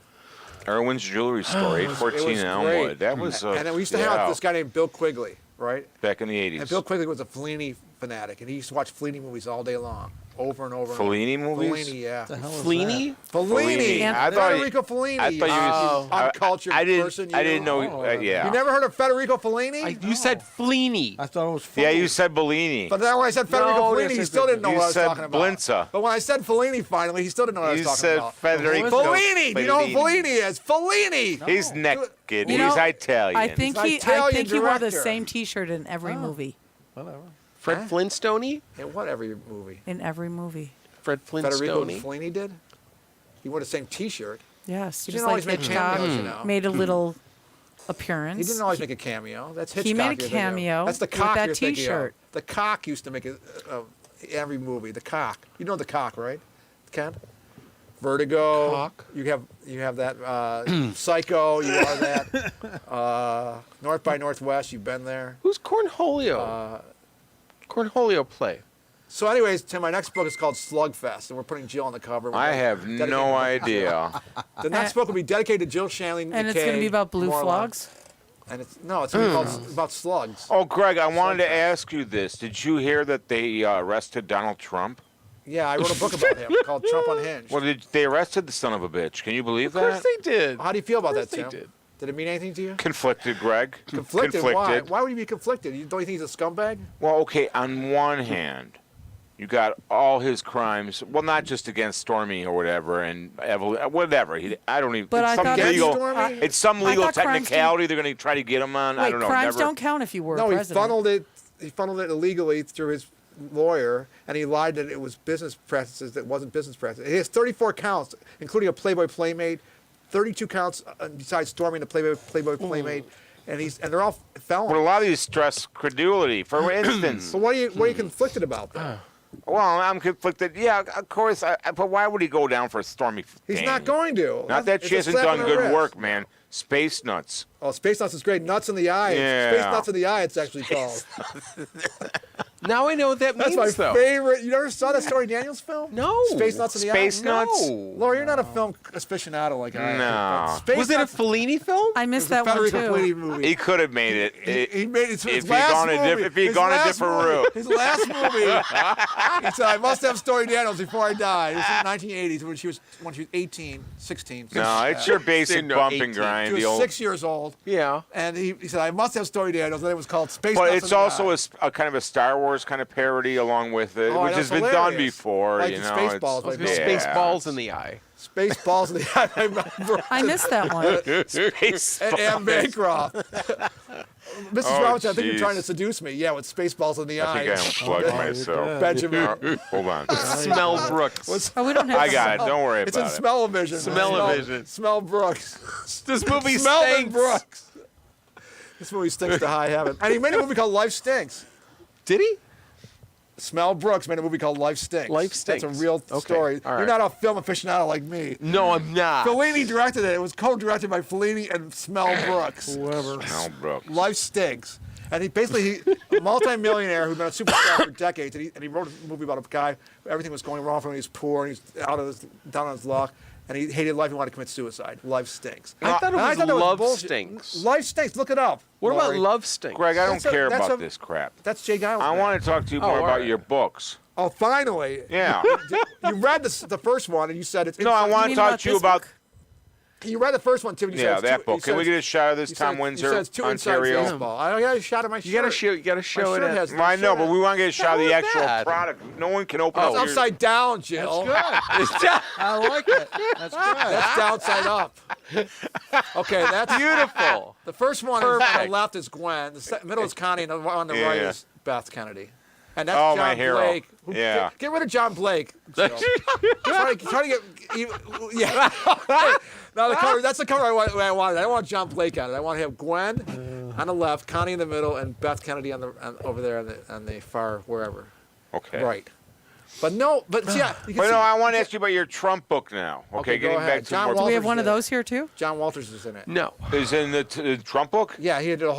Irwin's Jewelry Store, It was 814 Elmwood. great. That was And then we used to hang out with this guy named Bill Quigley, right? back in the 80s. And Bill Quigley was a Fellini fanatic, and he used to watch Fellini movies all day long, over and over. Fellini movies? Fellini, yeah. The hell is Fellini? Fellini. And- I thought Federico Fellini. I thought you uncultured I didn't, person. I didn't know. You never heard of Federico Fellini? You said Fellini. I thought it was. Yeah, you said Bellini. But then when I said Federico No, Fellini, this he is still didn't know you what I was said talking about. Blinza. But when I said Fellini finally, he still didn't know what I was You talking said about. Federico Fellini! Do you know who Fellini is? Fellini! He's naked. You know, He's Italian. I think He's an I Italian think he wore the director. same T-shirt in every movie. Whatever. Fred Flintstone? Yeah, whatever your movie. In every movie. Fred Federico Flintstone? Fellini did? He wore the same T-shirt. Yes, He just didn't always like make Hitchcock cameos, you know. made a little appearance. He didn't always make a cameo. That's Hitchcock. He made a you're thinking of. cameo That's the with cock that you're thinking of. T-shirt. The cock used to make every movie. The cock. You know the cock, right, Ken? Vertigo. Cock. You have that. Psycho. You are that. North by Northwest. You've been there. Who's Cornholio? Cornholio play. So, anyways, Tim, my next book is called Slugfest, and we're putting Jill on the cover. I have Dedicated- no idea. The next book will be dedicated to Jill Shanley. And it's going to be about blue flogs. And it's going to be called about slugs. Oh, Greg, I wanted to ask you this. Did you hear that they arrested Donald Trump? Yeah, I wrote a book about him called Trump Unhinged. Well, they arrested the son of a bitch. Can you believe Of course that? they did. How do you feel about that, Of course Tim? they did. Did it mean anything to you? Conflicted, Greg. Conflicted? Why? Why would you be conflicted? Don't you think he's a scumbag? Well, okay, on one hand, you got all his crimes. Well, not just against Stormy or whatever, and Evelyn, whatever. I don't even. But it's I some thought legal. Stormy? It's some I legal thought crimes technicality they're going to try to get him on. I Wait, don't know. crimes never. don't count if you were No, a he president. funneled it illegally through his lawyer, and he lied that it was business practices that wasn't business practices. He has 34 counts, including a Playboy Playmate, 32 counts besides storming the Playboy Playmate, and they're all felons. But a lot of these stress credulity. For instance, So what are you conflicted about, though? well, I'm conflicted. Yeah, of course. But why would he go down for Stormy? He's Daniels? not going to. Not that It's she a hasn't slap done on the good wrist. work, man. Space Nuts. Oh, Space Nuts is great. Nuts in the eye. Yeah. Space Nuts in the eye, it's actually called. Now I know what that That's means, my though. favorite. You never saw that Story Daniels film? No. Space Nuts in the Space eye? Nuts? No. Laura, you're not a film aficionado like I am. No. but Space Was it a Nuts Fellini film? I was missed a that one Federico too. Fellini movie. He could have made it. He made it. if His last movie. if he'd his gone a last different movie, route. His last movie. He said, "I must have Story Daniels before I die." It was in the 1980s when she was 18, 16. No, it's your basic No, bump and 18. grind. She was The old. 6 years old, Yeah. and he said, "I must have Story Daniels." And it was called Space But Nuts it's in the also Eye. a kind of a Star Wars kind of parody along with it, Oh, which that's has been done hilarious. before. Like you the know, Spaceballs, it's- like Space yeah, balls in the eye. Space Balls in the Eye. I remember. I missed that one. Space And Anne Bancroft. Mrs. Oh, Robinson, I think you're jeez. trying to seduce me. Yeah, with Spaceballs in the I eye. think I unplugged myself. Benjamin. Hold on. Smell Brooks. Oh, we don't have. I got it. Don't worry It's about in it. Smell-O-Vision. Smell-O-Vision. Smell Brooks. This movie Smell stinks. Brooks. This movie stinks to high heaven. And he made a movie called Life Stinks. Did he? Smell Brooks made a movie called Life Stinks. Life Stinks. That's a real Okay, story. all right. You're not a film aficionado like me. No, I'm not. Fellini directed it. It was co-directed by Fellini and Smell Brooks. Whoever. Mel Brooks. Life Stinks. And he a multi-millionaire who'd been a superstar for decades, and he wrote a movie about a guy, everything was going wrong for him, he was poor, and he's down on his luck, and he hated life, he wanted to commit suicide. Life Stinks. I thought it And I was thought that Love bullshit. Stinks. Life Stinks, look it up. What about Lori. Love Stinks? Greg, I don't That's a- care that's about a- this crap. That's Jay Giles. I want to talk to you more all about right. your books. Oh, finally. Yeah. You read the first one, and you said it's... No, I want to mean talk about to you this about. book? You read the first one, Tim. And you Yeah, said that book. Can we get a shot of this Tom Windsor, You said it's too inside Ontario? baseball. I got a shot of my shirt. You gotta show. You gotta show My it. shirt at- has- Well, I know, but we want to get a shot of the hell is actual that? product. No one can open It's up your... upside down, Jill. That's good. I like it. That's good. That's downside up. Okay, that's Beautiful. The first one is on the Perfect. left is Gwen. The middle is Connie, and on the Yeah, right yeah. is Beth Kennedy. And that's Oh, John my hero. Blake. Yeah. Get rid of John Blake. Jill. try to get. Yeah. Now the cover. That's the cover I wanted. I don't want John Blake on it. I want to have Gwen, on the left, Connie in the middle, and Beth Kennedy over there on the far wherever. Okay. Right. But no, but yeah. You can But see, no, I want to ask you about your Trump book now. Okay, go getting ahead. back to John more. Do we Walters have one of did it. those here too? John Walters is in it. No. Is in the Trump book? Yeah, he did a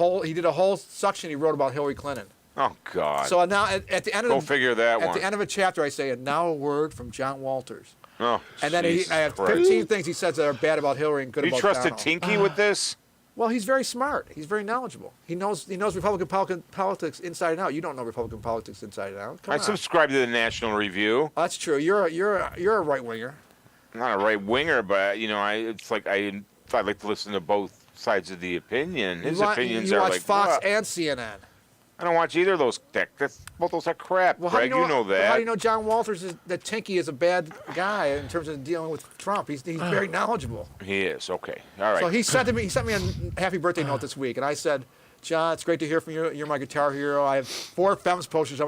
whole section he wrote about Hillary Clinton. Oh God. So now at the end of Go figure that at one. the end of a chapter, I say, and now a word from John Walters. Oh, And then Jesus I have Christ. 15 things he says that are bad about Hillary and good You about trusted Donald. Tinky with this? Well, he's very smart. He's very knowledgeable. He knows Republican politics inside and out. You don't know Republican politics inside and out. Come I on. subscribe to the National Review. That's true. You're a right winger. I'm not a right winger, but it's like I like to listen to both sides of the opinion. His opinions you are watch like Fox "What?" and CNN. I don't watch either of those. Both those are crap. Well, Greg, you know that. How do you know John Walters that Tinky is a bad guy in terms of dealing with Trump? He's very knowledgeable. He is okay. All right. So he sent me a happy birthday note this week, and I said, John, it's great to hear from you. You're my guitar hero. I have 4 Femmes posters,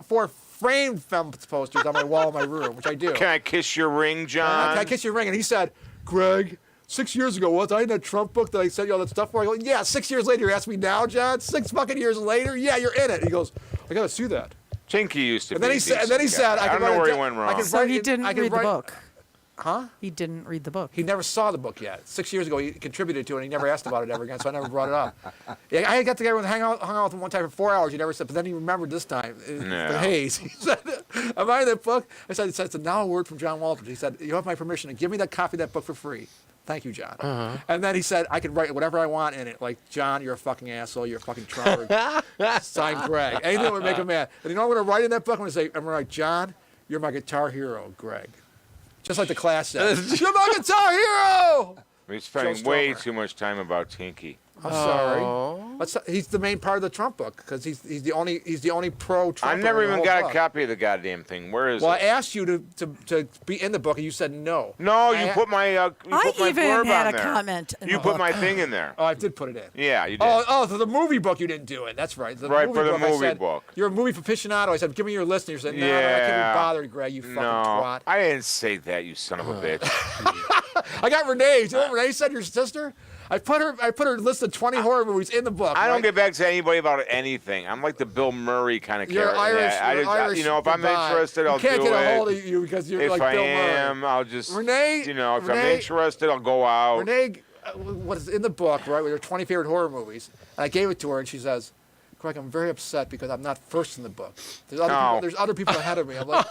4 framed Femmes posters on my wall in my room, which I do. Can I kiss your ring, John? Can I kiss your ring? And he said, Greg, 6 years ago, was I in that Trump book that I sent you all that stuff for? I go, yeah, 6 years later. You asked me now, John? 6 fucking years later? Yeah, you're in it. He goes, I got to see that. Tinky used to And be. then he said, I don't know where he went wrong. So he didn't read the book. Huh? He didn't read the book. He never saw the book yet. 6 years ago, he contributed to it, and he never asked about it ever again, so I never brought it up. Yeah, I got together and hung out with him one time for 4 hours. He never said, but then he remembered this time. No. The haze. He said, am I in that book? I said, it's now a word from John Walters. He said, you have my permission to give me that copy of that book for free. Thank you, John. And then he said, I can write whatever I want in it. Like, John, you're a fucking asshole. You're a fucking Trump. Signed, Greg. Anything that would make him mad. And you know what I'm going to write in that book? I'm going to write, John, you're my guitar hero, Greg. Just like the class said. You're my guitar hero! We're spending Joe way Stromer. too much time about Tinky. I'm sorry. He's the main part of the Trump book because he's the only pro-Trump. I've never even got a copy of the goddamn thing. Where is Well, it? I asked you to be in the book, and you said no. No, you put my I even blurb had on a there. comment in You the put book. my thing in there. Oh, I did put it in. Yeah, you did. Oh, for the movie book, you didn't do it. That's right. Right, for the book, I movie said, book. You're a movie aficionado. I said, give me your list, and you said, no, I can't Yeah. be bothered, Greg. You fucking no, twat. I didn't say that, you son of a bitch. I got Renee. You know what Renee said? Your sister. I put her list of 20 horror movies in the book. I don't right? get back to anybody about anything. I'm like the Bill Murray kind of You're character. Irish. Yeah, You're Irish. if I'm goodbye. interested, I'll do it. You can't get a hold of you because you're If like I Bill am, Murray. I'll just, Renee, if I'm Renee- interested, I'll go out. Renee, what is in the book, right, with her 20 favorite horror movies, and I gave it to her, and she says, Greg, I'm very upset because I'm not first in the book. There's other people ahead of me. I'm like,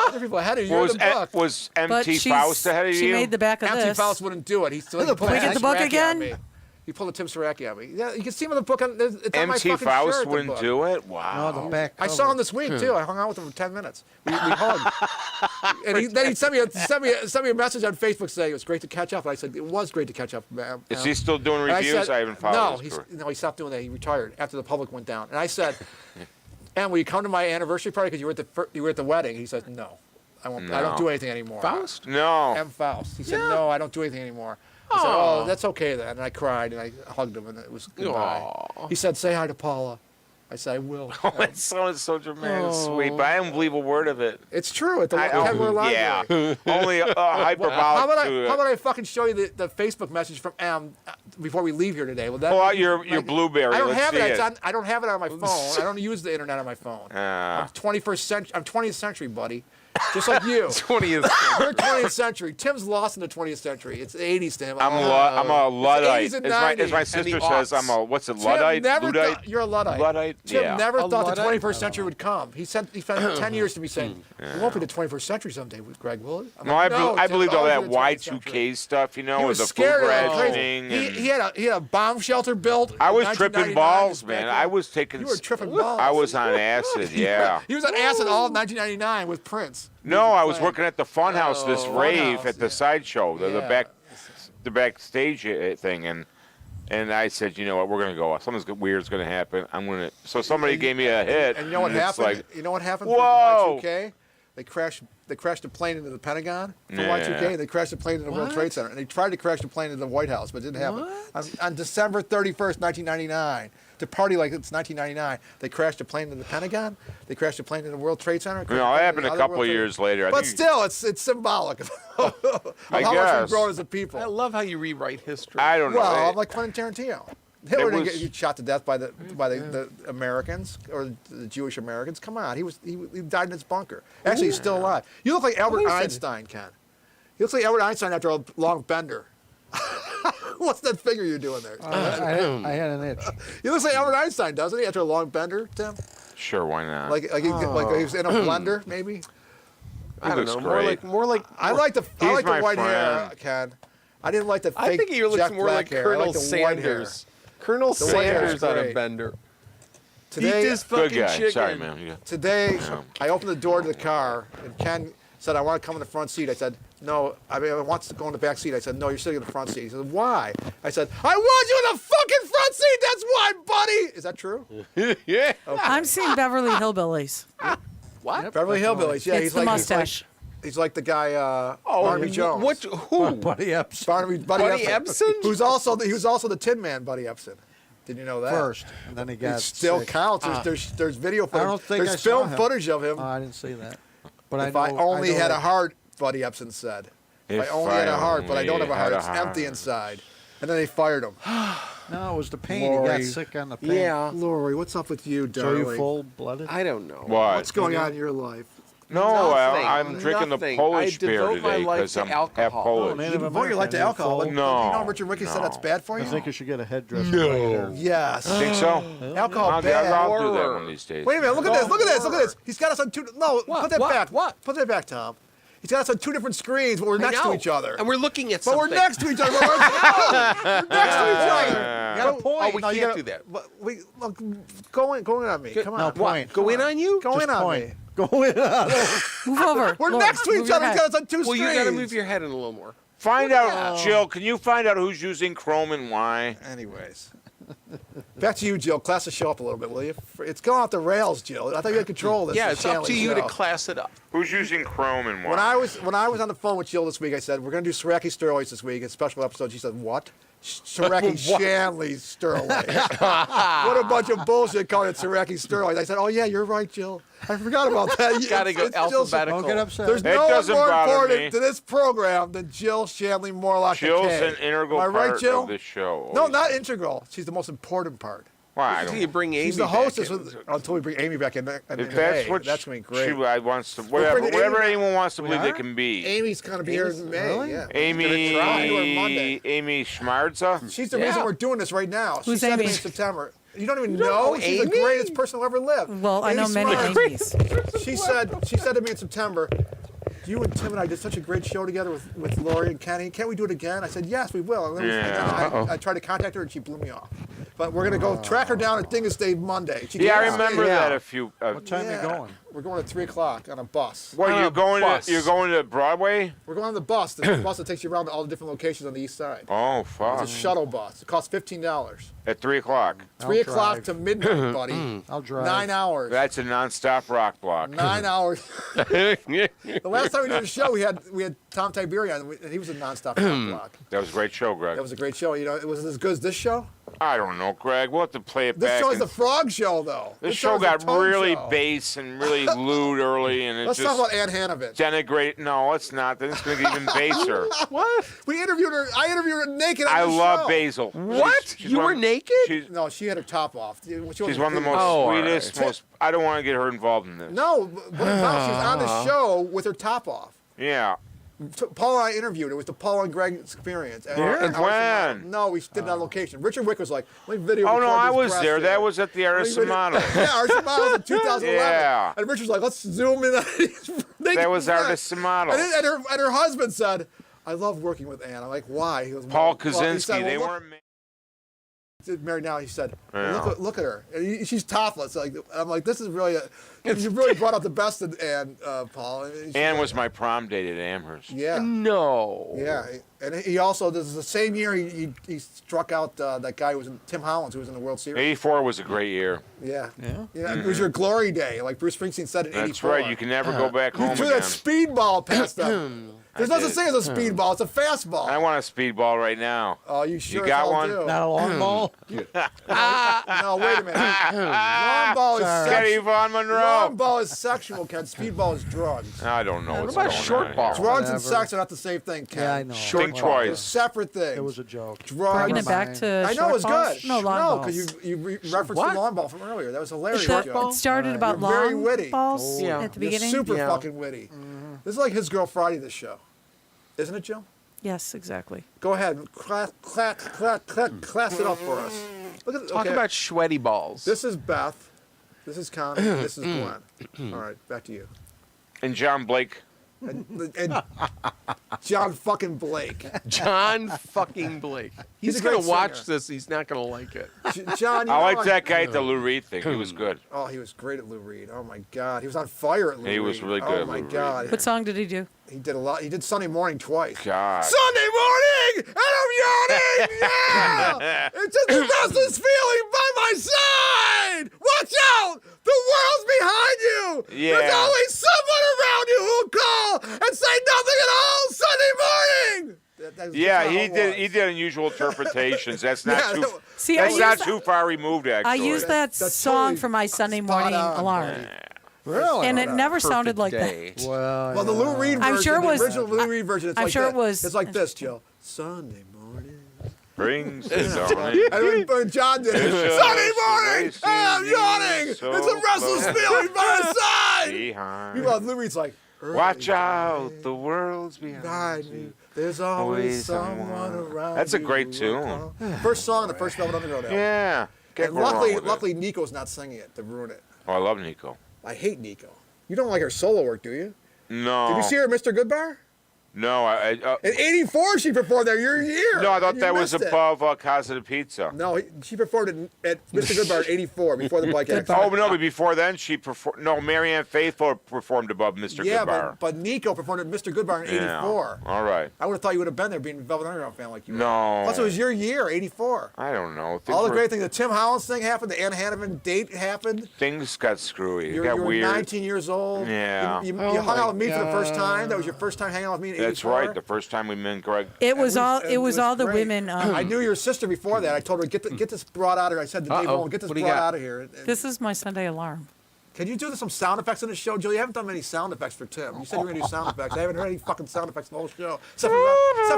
other people ahead of you. You're in the book. Was But MT Faust ahead of you? she made the back of Empty this. Faust wouldn't do it. He pulled we get the book Saracki again? on me. He pulled a Tim Saracki on me. Yeah, you can see him in the book. It's on my MT fucking Faust shirt, the wouldn't book. do it? No, Wow. the back. I saw him this week too. I hung out with him for 10 minutes. We hugged, and then he sent me a message on Facebook saying it was great to catch up. And I said it was great to catch up, man. Is he still doing And I reviews? said, I haven't followed No, his career. he stopped doing that. He retired after the public went down. And I said, "And will you come to my anniversary party because you were at the wedding?" He said, "No, I won't. I don't No. do anything anymore." Faust? No. M. Faust. He said, "No, I don't do anything anymore." I said, "Oh, that's okay then." And I cried and I hugged him and it was goodbye. Aw. He said, "Say hi to Paula." I said, "I will." Oh, it sounds so dramatic and sweet, but I don't believe a word of it. It's true at the I Kenmore Library. Yeah. Only hyperbolic How about to how about I fucking show you the Facebook message from M before we leave here today? Will that Pull out make your like- Blueberry. I don't Let's have see it. I don't have it on my phone. I don't use the internet on my phone. Ah. I'm 21st century. I'm 20th century, buddy. Just like you. 20th. We're 20th century. Tim's lost in the 20th century. It's the 80s to him. I'm a Luddite. 80s and As my 90s. sister And the says, aughts. I'm a, what's it, Tim Luddite? never Luddite? thought you're a Luddite. Luddite? Tim Yeah. never A thought the Luddite? 21st century would come. He spent 10 years to me saying, "It won't be the 21st century someday, Greg, will it?" I'm No, like, I Tim, believed all it's that always the 20th century." Y2K stuff, you know, He with was the food scared of that rationing. crazy. and- He had a bomb shelter built. I in was tripping 1999 balls, in his man. backyard. I was taking. You were tripping balls. I was on acid, yeah. He was on acid all of 1999 with Prince. No, I was playing. working at the Funhouse, this Oh, rave Funhouse, at the yeah. sideshow, the Yeah. backstage thing, and I said, you know what, we're gonna go. Something's weird's gonna happen. I'm gonna. So somebody gave me a hit. And you know what it's happened? Like, You know what happened Whoa! for Y2K? They crashed a plane into the Pentagon for Yeah. Y2K, and they crashed a plane into the World Trade Center. And they tried to crash the plane into the White House, but it didn't happen. On December 31st, 1999, to party like it's 1999, they crashed a plane into the Pentagon. They crashed a plane into the World Trade Center. you know, it happened a Other couple World Trade- years later. I But think- still, it's symbolic of I how much guess. we've grown as a people. I love how you rewrite history. I don't know. Well, I'm like Quentin Tarantino. Hitler didn't was- get shot to death by the Americans or the Jewish Americans. Come on, he died in his bunker. Actually, he's still alive. You look like Albert Einstein, Ken. He looks like Albert Einstein after a long bender. What's that figure you're doing there? I had an itch. He looks like Albert Einstein, doesn't he? After a long bender, Tim. Sure, why not? Like he was in a blender, maybe. I don't looks know. great. More like. I like the my white hair, friend. Ken. I didn't like the fake I think he looks Jack more Black like hair. I Colonel like the white hair. Sanders. Colonel The white hair is Sanders on a great. bender. Today, Eat this Good fucking guy. chicken. Sorry, man. You got- Today, I opened the door to the car, and Ken said, I want to come in the front seat. I said, no, I want to go in the back seat. I said, no, you're sitting in the front seat. He said, why? I said, I want you in the fucking front seat. That's why, buddy. Is that true? Yeah. I'm seeing Beverly Hillbillies. What? Beverly Hillbillies. Yeah, It's the mustache. He's like the guy, Barnaby Jones. What? Who? Buddy Epps Buddy Buddy Epson? He was also the Tin Man, Buddy Epson. Did you know that? first, and then he got It still sick. counts. There's video footage. I don't think there's I saw film him. footage of him. Oh, I didn't see that. But If I only know had a that- heart, Buddy Epson said. If I only had a heart, but I don't have a heart. It's empty inside. And then they fired him. No, it was the pain. He Lori. got sick on the pain. Yeah. Lori, what's up with you, So darling? you full-blooded? I don't know. What? What's going on in your life? No, Nothing. I'm drinking the Nothing. Polish I beer devote my today life because to I'm half alcohol. Polish. Native You devote your life to American, alcohol. full- But No, you know Richard Ricky said that's bad for you? I think you should get a headdress. No. Yes. Think so? Alcohol I'll bad. do that one of these days. Wait a minute, look at this, look at this, look at this. He's got us on two, no, put that back. What? Put that back, Tom. He's got us on two different screens, but we're next to each other. And we're looking at But something. we're next to each other. We're next to each other. You got a point. Oh, we No, you can't gotta- do that. But look, go in on me. Come on. No, What? point. Go in on you? Go in on point. me. Go in on him. Move over. We're Lord, next to move each your other. He's head. got us on two Well, screens. you got to move your head in a little more. Find out, Jill. Can you find out who's using Chrome and why? Anyways. Back to you, Jill. Class the show up a little bit, will you? It's going off the rails, Jill. I thought you had control of this. Yeah, the it's up Shanley to you show. to class it up. Who's using Chrome and why? When I was on the phone with Jill this week, I said, we're going to do Saracki Sterlace this week, a special episode. She said, what? Saracki Shanley Sterlace. What a bunch of bullshit calling it Saracki Sterlace. I said, oh, yeah, you're right, Jill. I forgot about that. Got to go It's Jill's- alphabetical. Don't get upset. There's It no one doesn't more bother important me. to this program than Jill Shanley Morlock. Jill's McKay. an integral Am I right, part Jill? of the show. No, not integral. She's the most important part. Why? I Until don't. you bring Amy She's the back hostess in. until we bring Amy back in. If that's what that's going to be great. she wants to, whatever, bring whatever Amy- anyone wants to believe are? they can be. Amy's going to be here in May. Really? Yeah. Amy, try to her Monday. Amy Schmarza. She's the Yeah. reason we're doing this right now. Who's she said to me Amy? in September. You don't even don't know? know She's the Amy? greatest person who ever lived. Well, I know Amy many Smart. Amy's. She said to me in September, you and Tim and I did such a great show together with Lori and Kenny. Can't we do it again? I said, yes, we will. And then Yeah. I tried to contact her and she blew me off. But we're going to go track her down at Dingus Day Monday. She Yeah, I can't remember stay. that a few. What time Yeah. you going? We're going at 3 o'clock on a bus. What On you're a going bus. to? You're going to Broadway? We're going on the bus. The bus that takes you around to all the different locations on the east side. Oh fuck! It's a shuttle bus. It costs $15. At 3 o'clock. 3 o'clock drive. to midnight, buddy. I'll drive. 9 hours. That's a nonstop rock block. 9 hours. The last time we did a show, we had Tom Tiberian, and he was a nonstop block. That was a great show, Greg. That was a great show. You know, it was as good as this show. I don't know, Greg. We'll have to play it This back. show is and- the Frog Show, though. this show is a got tone really show. bass and really lewd early, and it Let's just talk about Ann Hanovich. denigrate. No, it's not. Then it's going to get even baser. What? We interviewed her. I interviewed her naked on I the love show. Basil. What? You were naked? No, she had her top off. She's one of the most Oh, all sweetest, right. most. I don't want to get her involved in this. No, but no, she's on the show with her top off. Yeah. Paul and I interviewed her. It was the Paul and Greg experience. And Here? and When? No, we did it on location. Richard Wick was like, let me video Oh no, record I this was press there. here. That was at the Let me video- Artisamano. Yeah, Artisamano in 2011. Yeah. And Richard's like, let's zoom in on these naked That was press. Artisamano. And her husband said, I love working with Ann. I'm like, why? He goes, Paul well, he Kaczynski. said, They well, weren't. married now. He said, Yeah. look at her. And she's topless. Like, I'm like, this is really you really brought out the best in Ann, Paul. And she's Ann like, was my prom date at Amherst. Yeah. No. Yeah, and he also, this is the same year he struck out that guy who was in, Tim Hollins, who was in the World Series. 84 was a great year. Yeah. Yeah? It was your glory day, like Bruce Springsteen said in 84. That's right. You can never go back You home threw again. that speedball past them. There's no such thing as a speedball. It's a fastball. I want a speedball right now. Oh, you sure You got as hell one? do. Not a long ball. No, wait a minute. Long ball is Eddie sexual. Von Monroe. Long ball is sexual, Ken. Speedball is drugs. I don't know. What what's about going short on ball? here. Drugs and Whatever. sex are not the same thing, Ken. Yeah, I know. Think They're twice. separate things. It was a joke. drugs. Bringing it back Never to I know short it was balls? good. No, long no, balls. because you referenced What? the long ball from earlier. That was hilarious. That- Joe. it started about You're very long witty. balls Yeah. at the You're beginning. super Yeah. fucking witty. This is like His Girl Friday, this show. Isn't it, Jill? Yes, exactly. Go ahead. Class it up for us. Look at Talk okay. about sweaty balls. This is Beth. This is Connie. This is Glenn. All right, back to you. And John Blake. And John fucking Blake. John fucking Blake. He's He's a gonna great watch singer. this. He's not gonna like it. John, you I know, like that guy at the Lou Reed thing. He was good. Oh, he was great at Lou Reed. Oh my God, he was on fire at Lou Reed. He was really good Oh at my Lou Reed. God, What song did he do? he did a lot. He did Sunday Morning twice. God. Sunday morning, and I'm yawning. Yeah, it's just the bestest feeling by my side. Watch out, the world's behind you. Yeah. There's always someone around you who'll call and say nothing at all Sunday morning. That's Yeah, how he it did. was. He did unusual interpretations. That's not Yeah, too. that- See, I That's not use, too far removed, actually. I use that That's song totally for my Sunday spot morning on, alarm. buddy. Really? And it never sounded like Day. that. Well, the Lou Reed version, I'm sure it was- the original Lou Reed version, it's I'm like sure that. it was- It's like this, Jill. Sunday morning. Brings the dawning. And when John did it, It's Sunday just morning, racing and I'm yawning. so It's a restless close feeling by my side. Behind. Meanwhile, Lou Reed's like, early Watch out, morning, the world's behind behind me. you. There's always Always someone someone. around. That's a you great who will tune. call. First song, the first Velvet Underground album. Yeah. Can't And go wrong with it. luckily, Nico's not singing it to ruin it. Oh, I love Nico. I hate Nico. You don't like her solo work, do you? No. Did you see her at Mr. Goodbar? No, In '84, she performed there your year. no, I thought You that was missed it. above Casa de Pizza. No, she performed at Mr. Goodbar in '84 before the bike accident. Oh, no, but before then she performed. No, Marianne Faithfull performed above Mr. Yeah, Goodbar. but Nico performed at Mr. Goodbar in Yeah. '84. All right. I would have thought you would have been there being a Velvet Underground fan like you were. No. Plus, it was your year, '84. I don't know. All the great things. The Tim Hollins thing happened. The Ann Hanneman date happened. Things got screwy. It You got were weird. 19 years old. Yeah. You Oh hung out with me my for the first time. God. That was your first time hanging out with me in '84. That's right. The first time we met Greg. It was all. And It was all the great. women. I knew your sister before that. I told her, get this brought out of here. I said to Dave Uh-oh. Owen, get this What do you brought got? out of here. And This is my Sunday alarm. can you do some sound effects in the show, Jill? You haven't done many sound effects for Tim. You said you were going to do sound effects. I haven't heard any fucking sound effects in the whole show. Except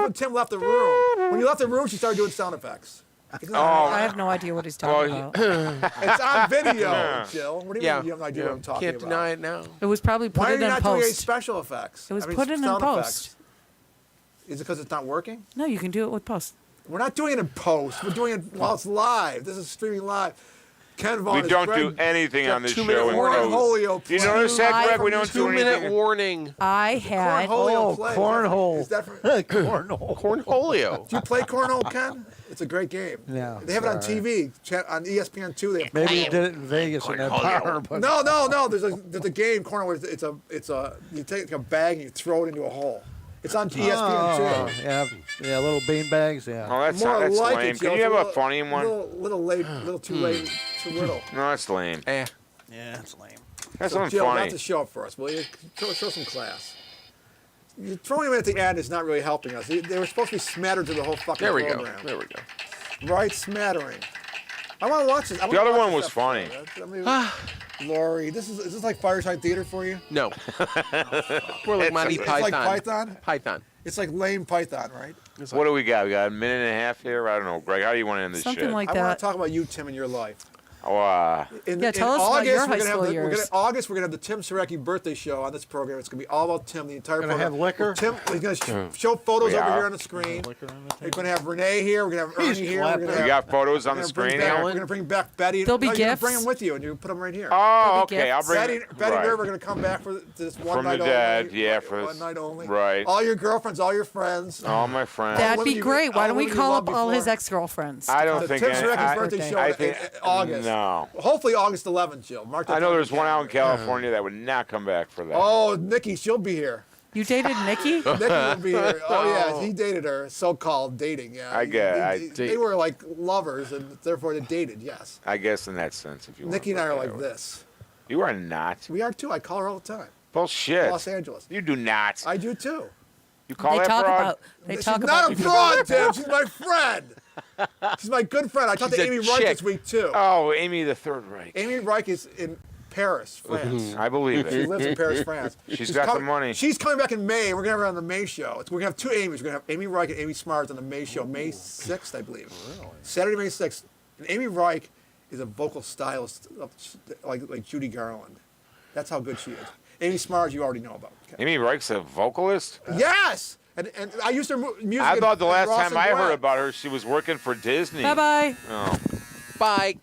when Tim left the room. When you left the room, she started doing sound effects. Isn't that I have no idea what he's talking Well, about. It's on video, Jill. What do you Yeah. mean you have no idea what I'm talking Can't about? deny it now. It was probably put Why are in you not doing any post. special effects? It was put in sound post. effects. Is it because it's not working? No, you can do it with post. We're not doing it in post. We're doing it while it's live. This is streaming live. Ken Vaughn We is don't Greg do anything on this 2-minute show in warning. post. Cornholio You play. notice that, Live Greg? We from don't do 2-minute anything. warning. I had. Cornholio play. cornhole. Is that for, Cornhole. Cornholio. do you play cornhole, Ken? It's a great game. No, They have it on sorry. TV, on ESPN2. They have Maybe you did it in Vegas in that bar, but No. There's a game, cornhole. It's a you take a bag and you throw it into a hole. It's on Oh, ESPN2. yeah, little bean bags, yeah. Oh, that's More not, that's like lame. it, Can Joe. you have It's a funny one? Little late, little too late, too little. No, that's lame. Eh. Yeah, it's lame. That's So, something Jill, funny. not to show up for us, will you? Show some class. You throwing them at the end is not really helping us. They were supposed to be smattered to the whole fucking There we go. program. There we go. Right, smattering. I want to watch this. The other one was funny. Lori, is this like Fireside Theater for you? No. More like Monty It's Python. like Python? Python. It's like lame Python, right? What do we got? We got a minute and a half here? I don't know. Greg, how do you want to end this Something shit? like I want that. to talk about you, Tim, and your life. Oh, Yeah, tell us about your high school years. August, we're gonna have the Tim Saracki birthday show on this program. It's gonna be all about Tim, the entire Gonna program. have liquor? Tim, he's gonna show photos We over are. here on the screen. Liquor on the We're table. gonna have Renee here. We're gonna have Ernie He's here. clapping. we got photos on we're the gonna bring screen back, here? We're gonna bring back Betty. There'll be no, you're gonna gifts. bring them with you, and you put them right here. Oh, There'll be okay. I'll gifts. bring Betty and right. Irv are gonna come back for this one From night the only. dead, yeah, for one night only. right. All your girlfriends, all your friends. All my friends. That'd women be you- great. Why all don't we women you call loved up all his before. ex-girlfriends? I don't The think Tim any- Saracki's I- birthday show I in think August. No. Hopefully August 11th, Jill. Mark that I know down there's on one the out in calendar. California that would not come back for that. Oh, Nikki, she'll be here. You dated Nikki? Nikki will be here. Oh yeah, he dated her. So-called dating. Yeah. I get it. They were like lovers, and therefore they dated. Yes. I guess in that sense, if you Nikki and I are want to like put it that way. this. You are not. We are too. I call her all the time. Bullshit. Los Angeles. You do not. I do too. You call They that talk fraud? about. They She's talk not about. a fraud, Tim. She's my friend. She's my good friend. I talked She's to a Amy Reich chick. this week, too. Oh, Amy the Third Reich. Amy Reich is in Paris, France. I believe She it. lives in Paris, France. She's got the money. She's coming back in May. We're going to have her on the May show. We're going to have two Amy's. We're going to have Amy Reich and Amy Smart on the May show, May 6th, I believe. Really? Saturday, May 6th. And Amy Reich is a vocal stylist like Judy Garland. That's how good she is. Amy Smart, you already know about. Okay. Amy Reich's a vocalist? Yes! And I used her music. I thought the in last Ross time and I Brett. heard about her, she was working for Disney. Bye bye. Oh. Bye.